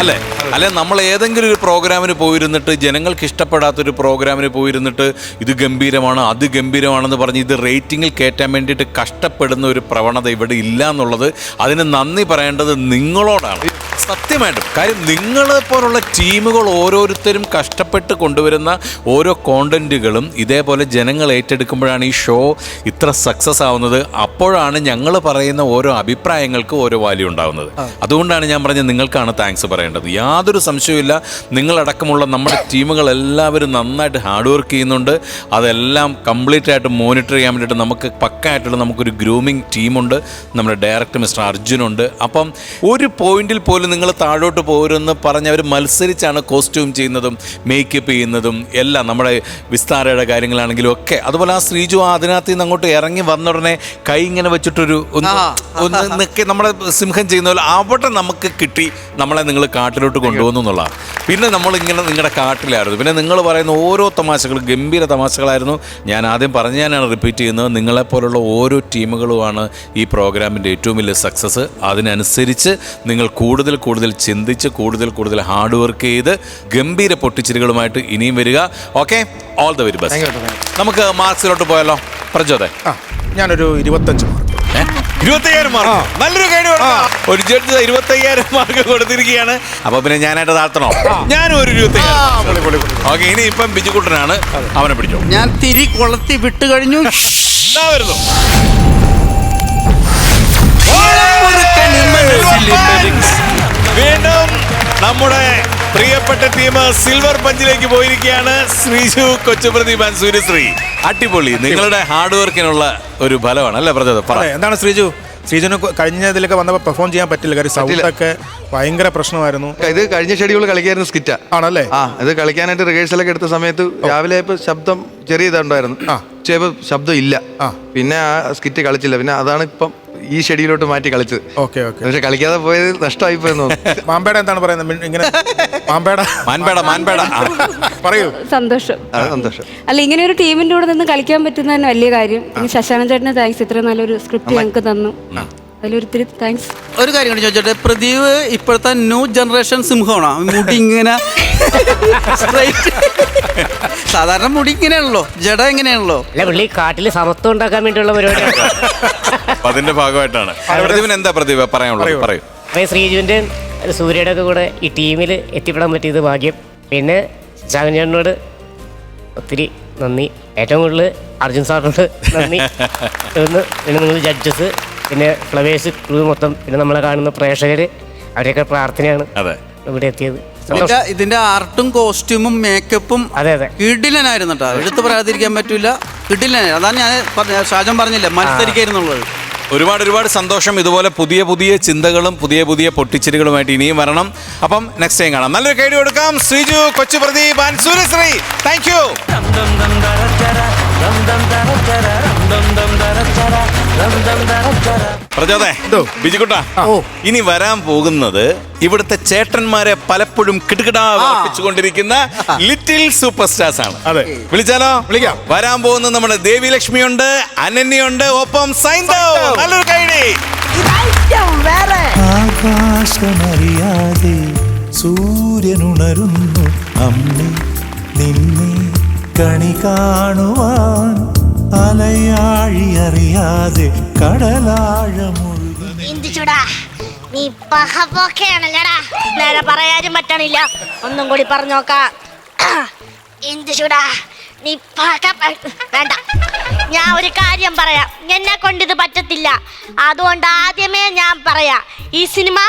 അല്ലേ. അല്ലെ നമ്മൾ ഏതെങ്കിലും ഒരു പ്രോഗ്രാമിന് പോയിരുന്നിട്ട് ജനങ്ങൾക്ക് ഇഷ്ടപ്പെടാത്തൊരു പ്രോഗ്രാമിന് പോയിരുന്നിട്ട് ഇത് ഗംഭീരമാണ് അത് ഗംഭീരമാണെന്ന് പറഞ്ഞ് ഇത് റേറ്റിംഗിൽ കയറ്റാൻ വേണ്ടിയിട്ട് കഷ്ടപ്പെടുന്ന ഒരു പ്രവണത ഇവിടെ ഇല്ല എന്നുള്ളത് അതിന് നന്ദി പറയേണ്ടത് നിങ്ങളോടാണ് സത്യമായിട്ടും. കാര്യം നിങ്ങളെ പോലുള്ള ടീമുകൾ ഓരോരുത്തരും കഷ്ടപ്പെട്ട് കൊണ്ടുവരുന്ന ഓരോ കോണ്ടന്റുകളും ഇതേപോലെ ജനങ്ങൾ ഏറ്റെടുക്കുമ്പോഴാണ് ഈ ഷോ ഇത്ര സക്സസ് ആവുന്നത്. അപ്പോഴാണ് ഞങ്ങൾ പറയുന്ന ഓരോ അഭിപ്രായങ്ങൾക്ക് ഓരോ വാല്യൂ ഉണ്ടാകുന്നത്. അതുകൊണ്ടാണ് ഞാൻ പറഞ്ഞത് നിങ്ങൾക്കാണ് താങ്ക്സ് പറയേണ്ടത്. യാതൊരു സംശയവുമില്ല. നിങ്ങളടക്കമുള്ള നമ്മുടെ ടീമുകൾ എല്ലാവരും നന്നായിട്ട് ഹാർഡ് വർക്ക് ചെയ്യുന്നുണ്ട്. അതെല്ലാം കംപ്ലീറ്റ് ആയിട്ട് മോണിറ്റർ ചെയ്യാൻ വേണ്ടിയിട്ട് നമുക്ക് പക്കായിട്ടുള്ള നമുക്കൊരു ഗ്രൂമിങ് ടീമുണ്ട്. നമ്മുടെ ഡയറക്ടർ മിസ്റ്റർ അർജുനുണ്ട്. അപ്പം ഒരു പോയിന്റിൽ പോലും നിങ്ങൾ താഴോട്ട് പോരുമെന്ന് പറഞ്ഞ് അവർ മത്സരിച്ചാണ് കോസ്റ്റ്യൂം ചെയ്യുന്നതും മേക്കപ്പ് ചെയ്യുന്നതും എല്ലാം. നമ്മുടെ വിസ്താരയുടെ കാര്യങ്ങളാണെങ്കിലും ഒക്കെ. അതുപോലെ ആ ശ്രീജു അതിനകത്ത് നിന്ന് അങ്ങോട്ട് ഇറങ്ങി വന്ന ഉടനെ കൈ ഇങ്ങനെ വെച്ചിട്ടൊരു ഒന്ന് നമ്മുടെ സിംഹം ചെയ്യുന്ന പോലെ അവിടെ നമുക്ക് കിട്ടി. നമ്മളെ നിങ്ങൾ കാട്ടിലോട്ട് കൊണ്ടുപോകുന്നു എന്നുള്ളതാണ്. പിന്നെ നമ്മളിങ്ങനെ നിങ്ങളുടെ കാട്ടിലായിരുന്നു. പിന്നെ നിങ്ങൾ പറയുന്ന ഓരോ തമാശകളും ഗംഭീര തമാശകളായിരുന്നു. ഞാൻ ആദ്യം ഞാനാണ് റിപ്പീറ്റ് ചെയ്യുന്നത്. നിങ്ങളെപ്പോലുള്ള ഓരോ ടീമുകളുമാണ് ഈ പ്രോഗ്രാമിൻ്റെ ഏറ്റവും വലിയ സക്സസ്. അതിനനുസരിച്ച് നിങ്ങൾ കൂടുതൽ ചിന്തിച്ച് കൂടുതൽ ഹാർഡ് വർക്ക് ചെയ്ത് ഗംഭീര പൊട്ടിച്ചിരികളുമായിട്ട് ഇനിയും വരിക. Okay, all the very best. നമുക്ക് മാർക്സിലോട്ട് പോയാലോ പ്രചോദ?
ഞാനൊരു 25 മാർക്ക്.
25,000 മാർക്ക്. നല്ലൊരു കാര്യം. ഒരു ജഡ്ജ് 25,000 മാർക്ക് കൊടുത്തിരിക്കുകയാണ്. അപ്പൊ പിന്നെ ഞാനായിട്ട് താഴ്ത്തണോ? ഞാനും ഒരു 25,000. ഓക്കെ, ഇനി ഇപ്പം ബിജുക്കുട്ടനാണ്. അവനെ പിടിച്ചോ.
ഞാൻ തിരി കൊളത്തി വിട്ട് കഴിഞ്ഞു.
വരുന്നു. വീണ്ടും നമ്മുടെ പ്രിയപ്പെട്ട ടീം സിൽവർ പഞ്ചിലേക്ക് പോയിരിക്കുകയാണ്. ശ്രീജു, കൊച്ചുപ്രദീപ് ആൻഡ് സൂര്യശ്രീ. അടിപൊളി. നിങ്ങളുടെ ഹാർഡ് വർക്കിനുള്ള ഒരു ഫലമാണ് അല്ലേ പ്രജോദ?
എന്താണ് ശ്രീജുന് കഴിഞ്ഞതിലൊക്കെ വന്നപ്പോൾ പെർഫോം ചെയ്യാൻ പറ്റില്ല. കാര്യം സൗണ്ടൊക്കെ ഭയങ്കര പ്രശ്നമായിരുന്നു.
ഇത് കഴിഞ്ഞ ഷെഡ്യൂൾ കളിക്കായിരുന്നു സ്കിറ്റാ
ആണല്ലേ?
ഇത് കളിക്കാനായിട്ട് റിഹേഴ്സലൊക്കെ എടുത്ത സമയത്ത് രാവിലെ ശബ്ദം ചെറിയ ഇതുണ്ടായിരുന്നു. ശബ്ദം ഇല്ല. പിന്നെ ആ സ്കിറ്റ് കളിച്ചില്ല. പിന്നെ അതാണ് ഇപ്പം ഈ ഷെഡ്യൂളിലോട്ട് മാറ്റി കളിച്ചത്. പക്ഷെ കളിക്കാതെ പോയത് നഷ്ടമായി പോയെന്ന് തോന്നുന്നു.
മാമ്പേട എന്താണ് പറയുന്നത്? ഇങ്ങനെ മാൻപേട പറയൂ.
സന്തോഷം.
സന്തോഷം.
അല്ല, ഇങ്ങനെ ഒരു ടീമിന്റെ കൂടെ നിന്ന് കളിക്കാൻ പറ്റുന്ന തന്നെ വലിയ കാര്യം. ശശാനൻ ചേട്ടന് താങ്ക്സ്. ഇത്ര നല്ലൊരു സ്ക്രിപ്റ്റ് ഞങ്ങൾക്ക് തന്നു. അതിലൊരിത്തിരി താങ്ക്സ്.
ഒരു കാര്യം കൂടി ചോദിച്ചോട്ടെ, പ്രദീപ് ഇപ്പോഴത്തെ ന്യൂ ജനറേഷൻ സിംഹമാണോ? മുടി ഇങ്ങനെ സാധാരണ മുടി ഇങ്ങനെയാണല്ലോ, ജഡ എങ്ങനെയാണല്ലോ.
അല്ല, പുള്ളി കാട്ടില് സമത്വം ഉണ്ടാക്കാൻ വേണ്ടിയുള്ള പരിപാടിയാണ്.
അതിന്റെ ഭാഗമായിട്ടാണ്. പ്രദീപിന് എന്താ പ്രദീപ് പറയാനുള്ളത്? പറയൂ.
ശ്രീജുവിന്റെ സൂര്യയുടെ ഒക്കെ കൂടെ ഈ ടീമിൽ എത്തിപ്പെടാൻ പറ്റിയത് ഭാഗ്യം. പിന്നെ ശാകൻചേട്ടനോട് ഒത്തിരി നന്ദി. ഏറ്റവും കൂടുതൽ അർജുൻ സാറിനോട് നന്ദി. പിന്നെ നിങ്ങൾ ജഡ്ജസ്, പിന്നെ ഫ്ലവേഴ്സ് ക്രൂ മൊത്തം, പിന്നെ നമ്മളെ കാണുന്ന പ്രേക്ഷകർ, അവരെയൊക്കെ പ്രാർത്ഥനയാണ് ഇവിടെ എത്തിയത്.
ഇതിന്റെ ആർട്ടും കോസ്റ്റ്യൂമും മേക്കപ്പും കിടിലനായിരുന്നു കേട്ടോ. എടുത്ത് പറയാതിരിക്കാൻ പറ്റൂല. കിടിലനായിരുന്നു. അതാണ് ഞാൻ ഷാജൻ പറഞ്ഞില്ല മത്സരിക്കായിരുന്നുള്ളത്.
ഒരുപാട് സന്തോഷം. ഇതുപോലെ പുതിയ ചിന്തകളും പുതിയ പൊട്ടിച്ചിരികളുമായിട്ട് ഇനിയും വരണം. അപ്പം നെക്സ്റ്റ് ടൈം കാണാം. നല്ലൊരു കൈഡി കൊടുക്കാം. Sreeju, Kochu Pradeep and Suryasree. Thank you. പ്രചോദേ, ബിജുക്കുട്ട, ഇനി വരാൻ പോകുന്നത് ഇവിടുത്തെ ചേട്ടന്മാരെ പലപ്പോഴും കിടുകിടാപ്പിച്ചുകൊണ്ടിരിക്കുന്ന ലിറ്റിൽ സൂപ്പർ സ്റ്റാർസ് ആണ്.
അതെ,
വിളിച്ചാലോ? വിളിക്കാം. വരാൻ പോകുന്നത് നമ്മുടെ ദേവിലക്ഷ്മിയുണ്ട്, അനന്യയുണ്ട്, ഒപ്പം സൈന്ധവ്. നല്ലൊരു കൈഡി.
ആകാശമറിയാതെ സൂര്യനുണരുന്നു അമ്മേ, നിന്നെ കണി കാണുവാൻ അലയാഴി അറിയാതെ കടലാഴമൊഴുകുന്നു.
നീ പഹപോക്കെയാണല്ലടാ. നേരെ പറയാനും പറ്റണില്ല. ഒന്നും കൂടി പറഞ്ഞോക്കാം. എന്ത് ചൂടാ നീ വേണ്ട. ഞാൻ ഒരു കാര്യം പറയാം. എന്നെ കൊണ്ടിത് പറ്റത്തില്ല. അതുകൊണ്ട് ആദ്യമേ ഞാൻ പറയാം, ഈ സിനിമ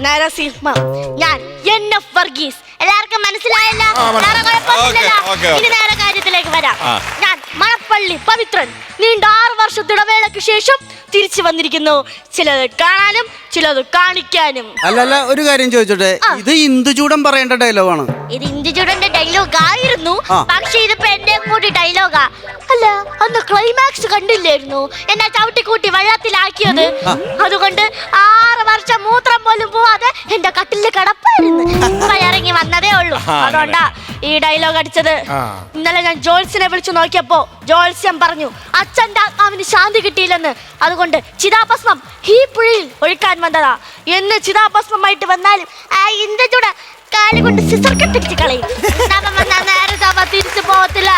നരസിംഹം. ഞാൻ NF വർഗീസ്. എല്ലാവർക്കും മനസ്സിലായല്ലോ? വേറെ കുഴപ്പമൊന്നുമില്ലല്ലോ. ഇനി നേരെ കാര്യത്തിലേക്ക് വരാം. ഞാൻ മണപ്പള്ളി പവിത്രൻ നീണ്ട 6 വർഷത്തെ ഇടവേളയ്ക്ക് ശേഷം തിരിച്ചു വന്നിരിക്കുന്നു. ചിലത് കാണാനും ചിലത് കാണിക്കാനും.
അല്ലല്ല, ഒരു കാര്യം ചോദിച്ചോട്ടെ, ഇത് ഇന്ദുചൂടൻ പറയേണ്ട ഡയലോഗാണ്.
ഇത് ഇന്ദുചൂടന്റെ ഡയലോഗ് ആയിരുന്നു, പക്ഷെ ഇതിപ്പോ എന്റെ കൂടി ഡയലോഗാ. അല്ല, അന്ന് ക്ലൈമാക്സ് കണ്ടില്ലായിരുന്നു? എന്നെ ചവിട്ടിക്കൂട്ടി വെള്ളത്തിലാക്കിയത്. അതുകൊണ്ട് 6 വർഷം മൂത്രം പോലും പോവാതെ എന്റെ കട്ടില് കിടപ്പായിരുന്നു. ഇറങ്ങി വന്നതേ ഉള്ളൂ. അതുകൊണ്ടാ ഈ ഡയലോഗ് അടിച്ചത്. ഇന്നലെ ഞാൻ ജോത്സ്യനെ വിളിച്ചു നോക്കിയപ്പോ ജോത്സ്യം പറഞ്ഞു അച്ഛൻ്റെ ആത്മാവിന് ശാന്തി കിട്ടിയില്ലെന്ന്. അതുകൊണ്ട് ചിതാഭസ്മം ഈ പുഴയിൽ ഒഴുക്കാൻ വന്നതാ. എന്ന് ചിതാഭസ്മമായിട്ട് വന്നാലും ഇന്ദുചൂടൻ കാല് കൊണ്ട് സിസർ കെട്ടിച്ച് കളയും. അവൻ വന്നാ നേരത്തെ അവൻ തിരിച്ചു പോകത്തില്ല.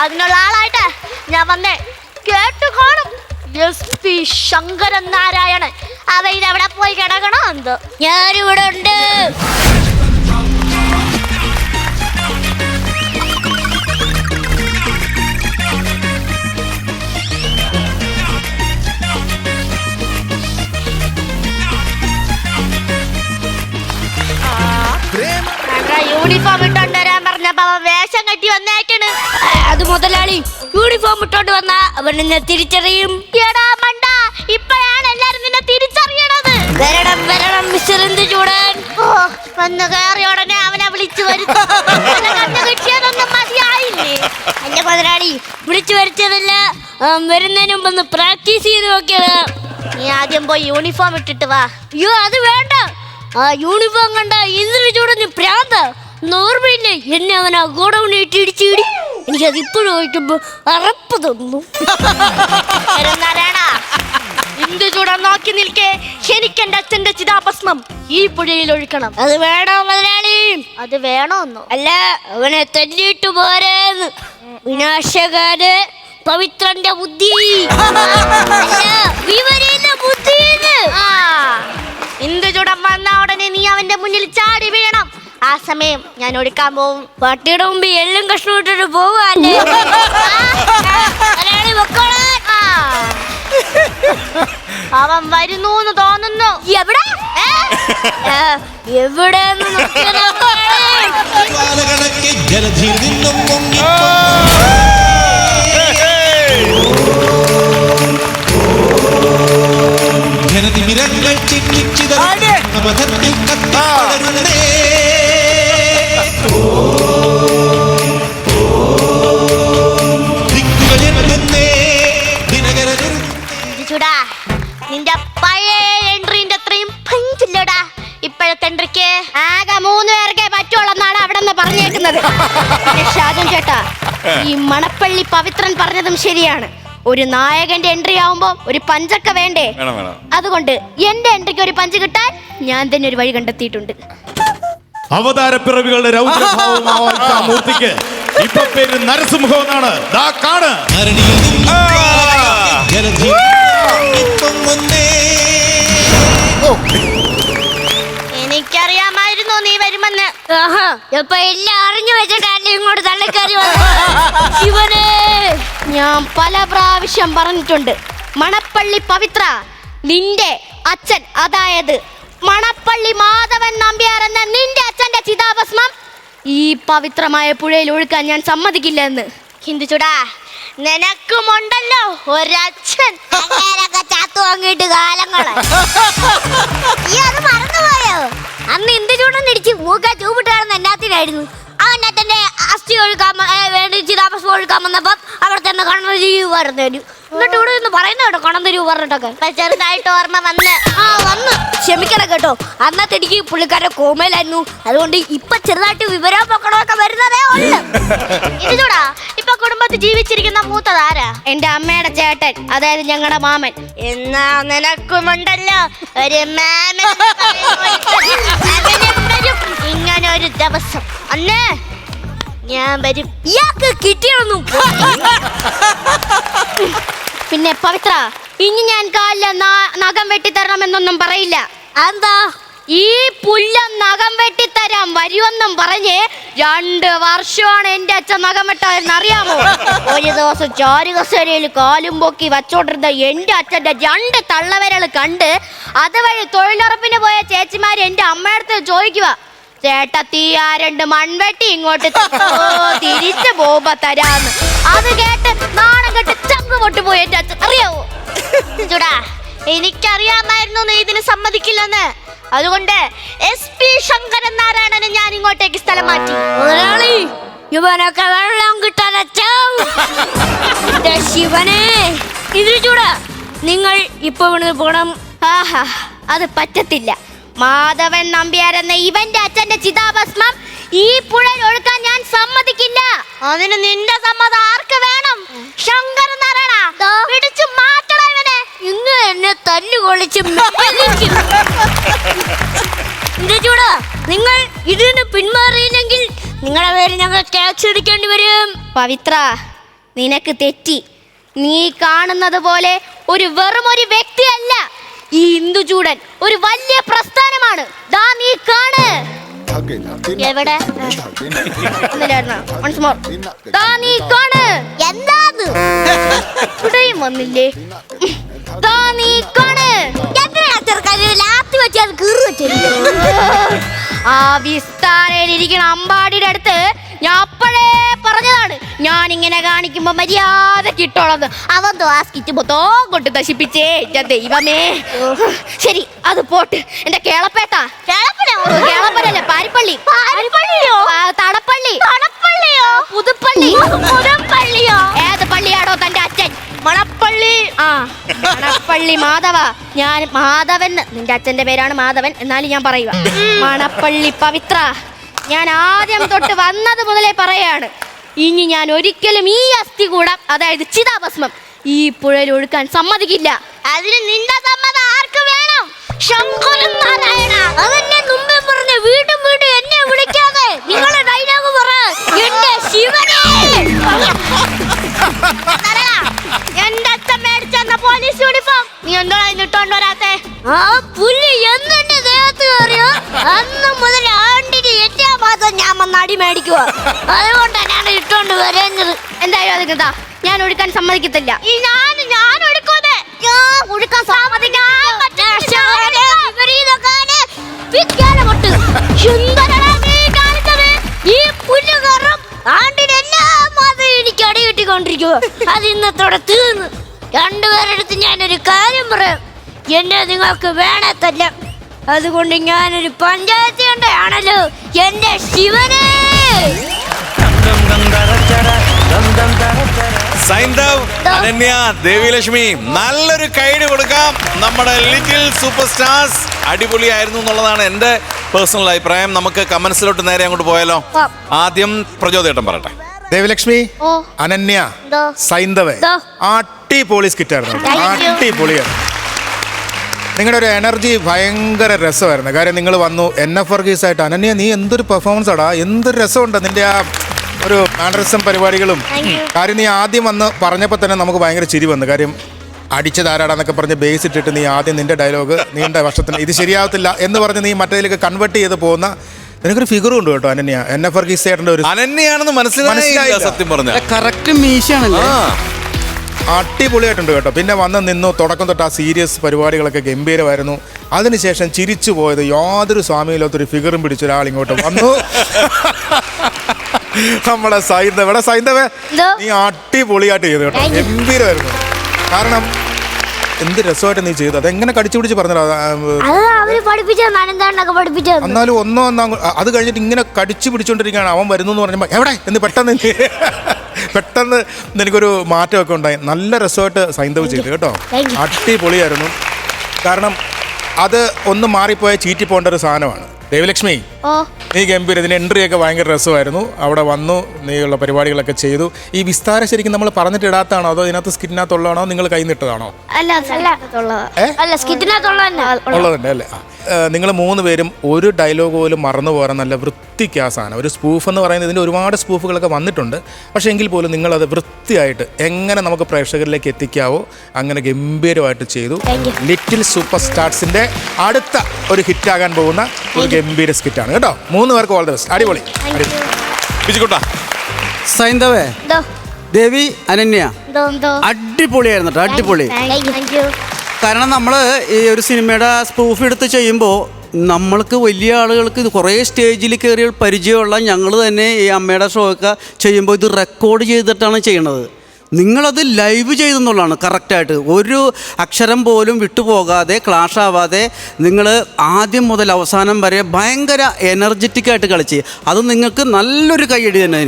അതിനുള്ള ആളായിട്ട് ഞാൻ വന്നേ. കേട്ടു കാണും SP ശങ്കരൻ നാരായണൻ. അവ ഇതെവിടെ പോയി കിടക്കണോ എന്തോ. ഞാനിവിടെ ഉണ്ട്. യൂണിഫോം ഇട്ടോണ്ട് വരാൻ പറഞ്ഞപ്പോ അവൻ വേഷം കെട്ടി വന്നേക്കണ്. അത് മുതലാളി യൂണിഫോം ഇട്ടോണ്ട് വന്നാ അവൻ നിന്നെ തിരിച്ചറിയും. എടാ മണ്ട, ഇപ്പോഴാണ് എല്ലാരും നിന്നെ തിരിച്ചറിയണത്. വരണം വരണം മിസ്റ്റർ ഇന്ദുചൂടൻ. ഓ, വന്ന് കയറിയ ഉടനെ അവനെ വിളിച്ചു വരുത്തി. കണ്ണു കിട്ടിയതൊന്നും മതിയായില്ലേ? അല്ല മുതലാളി, വിളിച്ചു വരുത്തിയതല്ല, വരുന്നതിന് മുമ്പ് ഒന്ന് പ്രാക്ടീസ് ചെയ്ത് നോക്കിയത്. നീ ആദ്യം പോയി യൂണിഫോം ഇട്ടിട്ട് വാ. അയ്യോ അത് വേണ്ട. ആ യൂണിഫോം കണ്ട ഇന്ദുചൂടന് പ്രാന്ത. നോർമയില്ലേ എന്നെ അവൻ ആ ഗോഡൌണിട്ട് ഇടിച്ചിടി. എനിക്കത് ഇപ്പോഴും ചോദിക്കുമ്പോ അറപ്പ് തന്നു. ഇന്ദുചൂടൻ നോക്കി നിൽക്കേ. എനിക്ക് എന്റെ അച്ഛന്റെ ചിതാഭസ്മം ഈ പുഴയിൽ ഒഴുക്കണം. അത് വേണോ മുതലാളി? അത് വേണോന്നോ? അല്ല, അവനെ തല്ലിയിട്ട് പോരേന്ന്. വിനാശകാര് പവിത്രന്റെ ബുദ്ധി. ബുദ്ധിന്ന്. ഇന്ദുചൂടൻ വന്ന ഉടനെ നീ അവന്റെ മുന്നിൽ ചാടി വീഴണം. ആ സമയം ഞാൻ ഒടുക്കാൻ പോവും. പട്ടിയുടെ മുമ്പ് എല്ലും കഷ്ണം ഇട്ടിട്ട് പോവാല്ലേ? അവൻ വരുന്നു തോന്നുന്നു. എവിടെ എവിടെന്ന് നിന്റെ പഴയ എൻട്രീന്റെ അത്രയും പഞ്ചില്ലടാ ഇപ്പോഴത്തെ എൻട്രിക്ക്. ആകെ 3 പേർക്കേ പറ്റുള്ളെന്നാണ് അവിടെ നിന്ന് പറഞ്ഞേക്കുന്നത്. ഷാജൻ ചേട്ടാ, ഈ മണപ്പള്ളി പവിത്രൻ പറഞ്ഞതും ശരിയാണ്. ഒരു നായകന്റെ എൻട്രി ആവുമ്പോ ഒരു പഞ്ചൊക്കെ വേണ്ടേ? അതുകൊണ്ട് എന്റെ എൻട്രിക്ക് ഒരു പഞ്ച് കിട്ടാൻ ഞാൻ തന്നെ ഒരു വഴി കണ്ടെത്തിയിട്ടുണ്ട്.
അവതാര പിറവികളുടെ രൗദ്രഭാവമായ മൂർത്തിക്ക് ഇപ്പൊ പേര് നരസിംഹം എന്നാണ്.
എനിക്കറിയാമായിരുന്നു നീ വരുമെന്ന്. ഇപ്പൊ എല്ലാം അറിഞ്ഞു വെച്ചിട്ടല്ലേ ഇങ്ങോട്ട് തള്ളിക്കറി ഇവനെ. ഞാൻ പല പ്രാവശ്യം പറഞ്ഞിട്ടുണ്ട്, മണപ്പള്ളി പവിത്ര, നിന്റെ അച്ഛൻ, അതായത് മണപ്പള്ളി മാധവൻ നമ്പ്യാർ എന്ന നിന്റെ അച്ഛന്റെ ചിതാഭസ്മം ഈ പവിത്രമായ പുഴയിൽ ഒഴുക്കാൻ ഞാൻ സമ്മതിക്കില്ല എന്ന്. ഹിന്ദുചൂടാ, നിനക്കുമുണ്ടല്ലോ ഒരച്ഛൻ. ചാത്തു വാങ്ങിയിട്ട് കാലങ്ങളെ ഈ അത് മറന്നുപോയോ? അന്ന് ഇന്ദുചൂടൻ ഇടിച്ച് മൂക്ക ചൂപ്പിട്ടാണെന്ന് എന്നാത്തിനായിരുന്നു. അവനച്ഛന്റെ അസ്ഥി ഒഴുക്കാൻ വേണ്ടി ചിതാഭസ്മം ഒഴുക്കാൻ വന്നപ്പം അവിടെ തന്നെ കണ്ണുരുവ് പറഞ്ഞു. എന്നിട്ട് ഇവിടെ നിന്ന് പറയുന്ന കേട്ടോ കണ്ണുരുവ് പറഞ്ഞിട്ടൊക്കെ. ചെറുതായിട്ട് ഓർമ്മ വന്ന് ക്ഷമിക്കണം കേട്ടോ. അന്നത്തെ എനിക്ക് പുള്ളിക്കാരുടെ കോമയിലായിരുന്നു. അതുകൊണ്ട് ഇപ്പൊ ചെറുതായിട്ട് വിവരം പൊക്കണമൊക്കെ വരുന്നതേ ഉള്ളു. ഇതൂടാ, ഇപ്പൊ കുടുംബത്തിൽ ജീവിച്ചിരിക്കുന്ന മൂത്തതാരാ? എന്റെ അമ്മയുടെ ചേട്ടൻ, അതായത് ഞങ്ങളുടെ മാമൻ. എന്നാ നിനക്കുമുണ്ടല്ലോ ഒരു മാമൻ. ഇങ്ങനെ ഒരു ദിവസം അന്ന് ഞാൻ വരും. ഇയാൾക്ക് കിട്ടിയൊന്നും. പിന്നെ പവിത്ര, ഇനി ഞാൻ കാലില് നഖം വെട്ടിത്തരണമെന്നൊന്നും പറയില്ല. എന്താ? ഈ പുല്ലം നഖം വെട്ടിത്തരാൻ വരുമെന്നും പറഞ്ഞ് 2 വർഷമാണ് എന്റെ അച്ഛൻ നഖം വെട്ടാതെന്ന് അറിയാമോ? ഒരു ദിവസം ചാരുകസേരയിൽ കാലും പൊക്കി വച്ചോണ്ടിരുന്ന എന്റെ അച്ഛന്റെ 2 തള്ളവരകൾ കണ്ട് അതുവഴി തൊഴിലുറപ്പിന് പോയ ചേച്ചിമാര് എന്റെ അമ്മയടുത്ത് ചോദിക്കുക, ചേട്ടത്തി ആ 2 മൺവെട്ടി ഇങ്ങോട്ട് തിരിച്ചു പോകുമ്പോ തരാന്ന്. അത് കേട്ട് നാണം കെട്ട് ചങ്ക് പൊട്ടുപോയി എന്റെ അച്ഛൻ. അറിയാവോ ചൂടാ, എനിക്കറിയാമായിരുന്നു നീ ഇതിന് സമ്മതിക്കില്ലെന്ന്. അതുകൊണ്ട് SP ശങ്കരൻ നാരായണനെ ഞാൻ ഇങ്ങോട്ടേക്ക് സ്ഥലം മാറ്റി. മുതലാളി, ഇവനൊക്കെ വെള്ളം കിട്ടാൻ ശിവനെ. ഇതിന് ചൂടാ, നിങ്ങൾ ഇപ്പൊ ഇവിടുന്ന് പോണം. ആഹാ, അത് പറ്റത്തില്ല. മാധവൻ നമ്പ്യാർ എന്ന ഇവന്റെ അച്ഛന്റെ ചിതാഭസ്മം ഈ പുഴയിൽ ഒഴുക്കാൻ ഞാൻ സമ്മതിക്കില്ല. അതിന് നിന്റെ സമ്മതം ആർക്ക് വേണം? ശങ്കരൻ നാരായണ, പിടിച്ചു മാറ്റണം ഇവനെ. ഇന്ന് എന്നെ തല്ലുകൊള്ളിച്ച് ചൂടാ, നിങ്ങൾ ഇതിന് പിന്മാറിയില്ലെങ്കിൽ നിങ്ങളുടെ പേര് ഞങ്ങൾ ടാക്സ് എടുക്കേണ്ടി വരും. പവിത്ര, നിനക്ക് തെറ്റി. നീ കാണുന്നത് പോലെ വെറും ഒരു വ്യക്തിയല്ല ഈ ഇന്ദുചൂടൻ. ഒരു വലിയ പ്രസ്ഥാനമാണ്. ദാ നീ കാണ്. എവിടെ ദാ നീ കാണ്. എന്താത് ഇവിടെയും വന്നില്ലേ? ദാ നീ കാണ്. ആ വിസ്താരയിലിരിക്കണ അമ്പാടിയുടെ അടുത്ത് ഞാൻ അപ്പോഴേ പറഞ്ഞതാണ്, ഞാൻ ഇങ്ങനെ കാണിക്കുമ്പോ മര്യാദ കിട്ടോളന്ന്. അവൻ ആ സ്കിറ്റ് മൊത്തം കൊണ്ട് നശിപ്പിച്ചേ എന്റെ ദൈവമേ. ശരി, അത് പോട്ട്. എന്റെ കേളപ്പേട്ട, കേളപ്പനല്ല, പാരിപ്പള്ളി, തടപ്പള്ളി, പുതുപ്പള്ളി, പുതുപ്പള്ളിയോ? ഏത് പള്ളിയാണോ തന്റെ അച്ഛൻ? മണപ്പള്ളി. ആ, മണപ്പള്ളി മാധവ. ഞാൻ മാധവൻ, നിന്റെ അച്ഛന്റെ പേരാണ് മാധവൻ, എന്നാലും ഞാൻ പറയുക മണപ്പള്ളി പവിത്ര. ഞാൻ ആദ്യം തൊട്ട് വന്നത് മുതലേ പറയാണ്, ഇനി ഞാൻ ഒരിക്കലും ഈ അസ്ഥികൂടം, അതായത് ചിതാഭസ്മം, ഈ പുഴയിൽ ഒഴുക്കാൻ സമ്മതിക്കില്ല. അതിന് നിന്റെ സമ്മതം ആർക്ക് വേണം? ശങ്കരൻ നാരായണ. അതെന്നെ മുമ്പേ പറഞ്ഞ വീണ്ടും വീണ്ടും എന്നെ വിളിക്കാതെ നിങ്ങളുടെ ഡയലോഗ് പറ. എന്റെ ശിവനെ, എന്റെ അച്ഛൻ മേടിച്ചെന്ന പോലീസ് യൂണിഫോം നീ എന്തോടാ ഇട്ടോണ്ട് വരാത്തെ? ആ പുലി എന്നെ ദേഹത്ത് കയറിയോ അന്ന് മുതൽ ആണ്ടിന് 8-ാം മാസം ഞാൻ വന്ന് അടി മേടിക്കുക. അതുകൊണ്ടാണ് ഞാൻ ഇട്ടോണ്ട് വരുന്നത്. എന്തായാലും അതിനെന്താ, ഞാൻ ഒഴുക്കാൻ സമ്മതിക്കത്തില്ല. ഞാൻ ഒഴുക്കൂതെ, ഞാൻ ഒഴുക്കാൻ സമ്മതിക്കാൻ ഈ പുല്ലുകാരം ആണ്ടിന് എല്ലാ മാസം എനിക്ക് അടി കിട്ടിക്കൊണ്ടിരിക്കുക. അത് ഇന്നത്തോടെ തീർന്നു. രണ്ടുപേരെടുത്ത് ഞാനൊരു കാര്യം പറയാം, എന്നെ നിങ്ങൾക്ക് വേണത്തല്ല. അതുകൊണ്ട് ഞാനൊരു പഞ്ചായത്ത് കണ്ടയാണല്ലോ എന്റെ ശിവനെ.
സൈന്ധവ്, അനന്യ, ദേവിലക്ഷ്മി, നല്ലൊരു കൈഡ് കൊടുക്കാം. നമ്മുടെ ലിറ്റിൽ സൂപ്പർ സ്റ്റാർസ് അടിപൊളിയായിരുന്നു എന്നുള്ളതാണ് എൻ്റെ പേഴ്സണൽ അഭിപ്രായം. നമുക്ക് കമന്റ്സിലോട്ട് നേരെ അങ്ങോട്ട് പോയാലോ? ആദ്യം പ്രചോദേട്ടൻ പറയട്ടെ.
ദേവലക്ഷ്മി, അനന്യ, സൈന്ധവ്, അടിപൊളി സ്കിറ്റായിരുന്നു. അടിപൊളിയായിരുന്നു. നിങ്ങളുടെ ഒരു എനർജി ഭയങ്കര രസമായിരുന്നു. കാര്യം നിങ്ങൾ വന്നു NF വർഗീസ് ആയിട്ട്. അനന്യ, നീ എന്തൊരു പെർഫോമൻസ് ആടാ, എന്തൊരു രസമുണ്ട് നിന്റെ ആ ഒരു മാനറിസം പരിപാടികളും. കാര്യം നീ ആദ്യം വന്ന് പറഞ്ഞപ്പോൾ തന്നെ നമുക്ക് ഭയങ്കര ചിരി വന്നു. കാര്യം അടിച്ചതാരാടാന്നൊക്കെ പറഞ്ഞ് ബേസ് ഇട്ടിട്ട് നീ ആദ്യം നിന്റെ ഡയലോഗ് നീണ്ട വർഷത്തിന് ഇത് ശരിയാവത്തില്ല എന്ന് പറഞ്ഞ് നീ മറ്റേതിലേക്ക് കൺവേർട്ട് ചെയ്ത് പോകുന്ന നിനക്കൊരു ഫിഗറും ഉണ്ട് കേട്ടോ അനന്യ. NF വർഗീസ് ചേട്ടൻ്റെ ഒരു
അനന്യാണെന്ന് മനസ്സിലായില്ല സത്യം പറഞ്ഞ.
കറക്റ്റ് മീശയാണല്ലോ.
അടിപൊളിയായിട്ടുണ്ട് കേട്ടോ. പിന്നെ വന്ന് നിന്നു തുടക്കം തൊട്ട് ആ സീരിയസ് പരിപാടികളൊക്കെ ഗംഭീരമായിരുന്നു. അതിനുശേഷം ചിരിച്ചു പോയത് യാതൊരു സ്വാമിയില്ലാത്തൊരു ഫിഗറും പിടിച്ച ഒരാൾ ഇങ്ങോട്ട് വന്നു. നമ്മുടെ സൈന്ധവ, സൈന്ധവേ, നീ അടിപൊളിയായിട്ട് ചെയ്തു കേട്ടോ. ഗംഭീരമായിരുന്നു. കാരണം എന്ത് രസമായിട്ട് നീ ചെയ്തു. അതെങ്ങനെ കടിച്ചു പിടിച്ച് പറഞ്ഞോ. എന്നാലും ഒന്നോ അത് കഴിഞ്ഞിട്ട് ഇങ്ങനെ കടിച്ചു പിടിച്ചോണ്ടിരിക്കുകയാണ്. അവൻ വരുന്നു എന്ന് പറഞ്ഞപ്പോൾ എവിടെ എന്ന് പെട്ടെന്ന് എനിക്കൊരു മാറ്റമൊക്കെ ഉണ്ടായി. നല്ല രസമായിട്ട് സൈന്ധവ് ചെയ്തു കേട്ടോ. അടിപൊളിയായിരുന്നു. കാരണം അത് ഒന്ന് മാറിപ്പോയാൽ ചീറ്റി പോകേണ്ട ഒരു സാധനമാണ്. ദേവലക്ഷ്മി, നീ ഗംഭീര. ഇതിന് എൻട്രിയൊക്കെ ഭയങ്കര രസമായിരുന്നു. അവിടെ വന്നു നീയുള്ള പരിപാടികളൊക്കെ ചെയ്തു. ഈ വിസ്താരം ശരിക്കും നമ്മൾ പറഞ്ഞിട്ട് ഇടാത്താണോ അതോ ഇതിനകത്ത് സ്കിറ്റിനകത്തുള്ളതാണോ നിങ്ങൾ കൈ നിട്ടതാണോ? ഉള്ളതുണ്ട് അല്ലേ? നിങ്ങൾ 3 പേരും ഒരു ഡയലോഗ് പോലും മറന്നു പോരാൻ നല്ല വൃത്തിക്ക് ആ സാധനം. ഒരു സ്പൂഫ് എന്ന് പറയുന്നത് ഇതിൻ്റെ ഒരുപാട് സ്പൂഫുകളൊക്കെ വന്നിട്ടുണ്ട്. പക്ഷേ എങ്കിൽ പോലും നിങ്ങളത് വൃത്തിയായിട്ട് എങ്ങനെ നമുക്ക് പ്രേക്ഷകരിലേക്ക് എത്തിക്കാവോ അങ്ങനെ ഗംഭീരമായിട്ട് ചെയ്തു. ലിറ്റിൽ സൂപ്പർ സ്റ്റാർസിൻ്റെ അടുത്ത ഒരു ഹിറ്റാകാൻ പോകുന്ന ഒരു ഗംഭീര സ്കിറ്റാണ് കേട്ടോ. 3 പേർക്ക് ഓൾ ദി ബെസ്റ്റ്. അടിപൊളി.
സൈന്ധവേ, ദേവി, അനന്യ, അടിപൊളിയായിരുന്നു കേട്ടോ. അടിപൊളി. കാരണം നമ്മൾ ഈ ഒരു സിനിമയുടെ സ്പൂഫ് എടുത്ത് ചെയ്യുമ്പോൾ നമ്മൾക്ക് വലിയ ആളുകൾക്ക് ഇത് കുറേ സ്റ്റേജിൽ കയറിയ പരിചയമുള്ള ഞങ്ങൾ തന്നെ ഈ അമ്മയുടെ ഷോ ഒക്കെ ചെയ്യുമ്പോൾ ഇത് റെക്കോർഡ് ചെയ്തിട്ടാണ് ചെയ്യണത്. നിങ്ങളത് ലൈവ് ചെയ്തെന്നുള്ളതാണ് കറക്റ്റായിട്ട്. ഒരു അക്ഷരം പോലും വിട്ടുപോകാതെ ക്ലാഷ് ആവാതെ നിങ്ങൾ ആദ്യം മുതൽ അവസാനം വരെ ഭയങ്കര എനർജറ്റിക് ആയിട്ട് കളിച്ച് അത് നിങ്ങൾക്ക് നല്ലൊരു കൈയടി തന്നെ.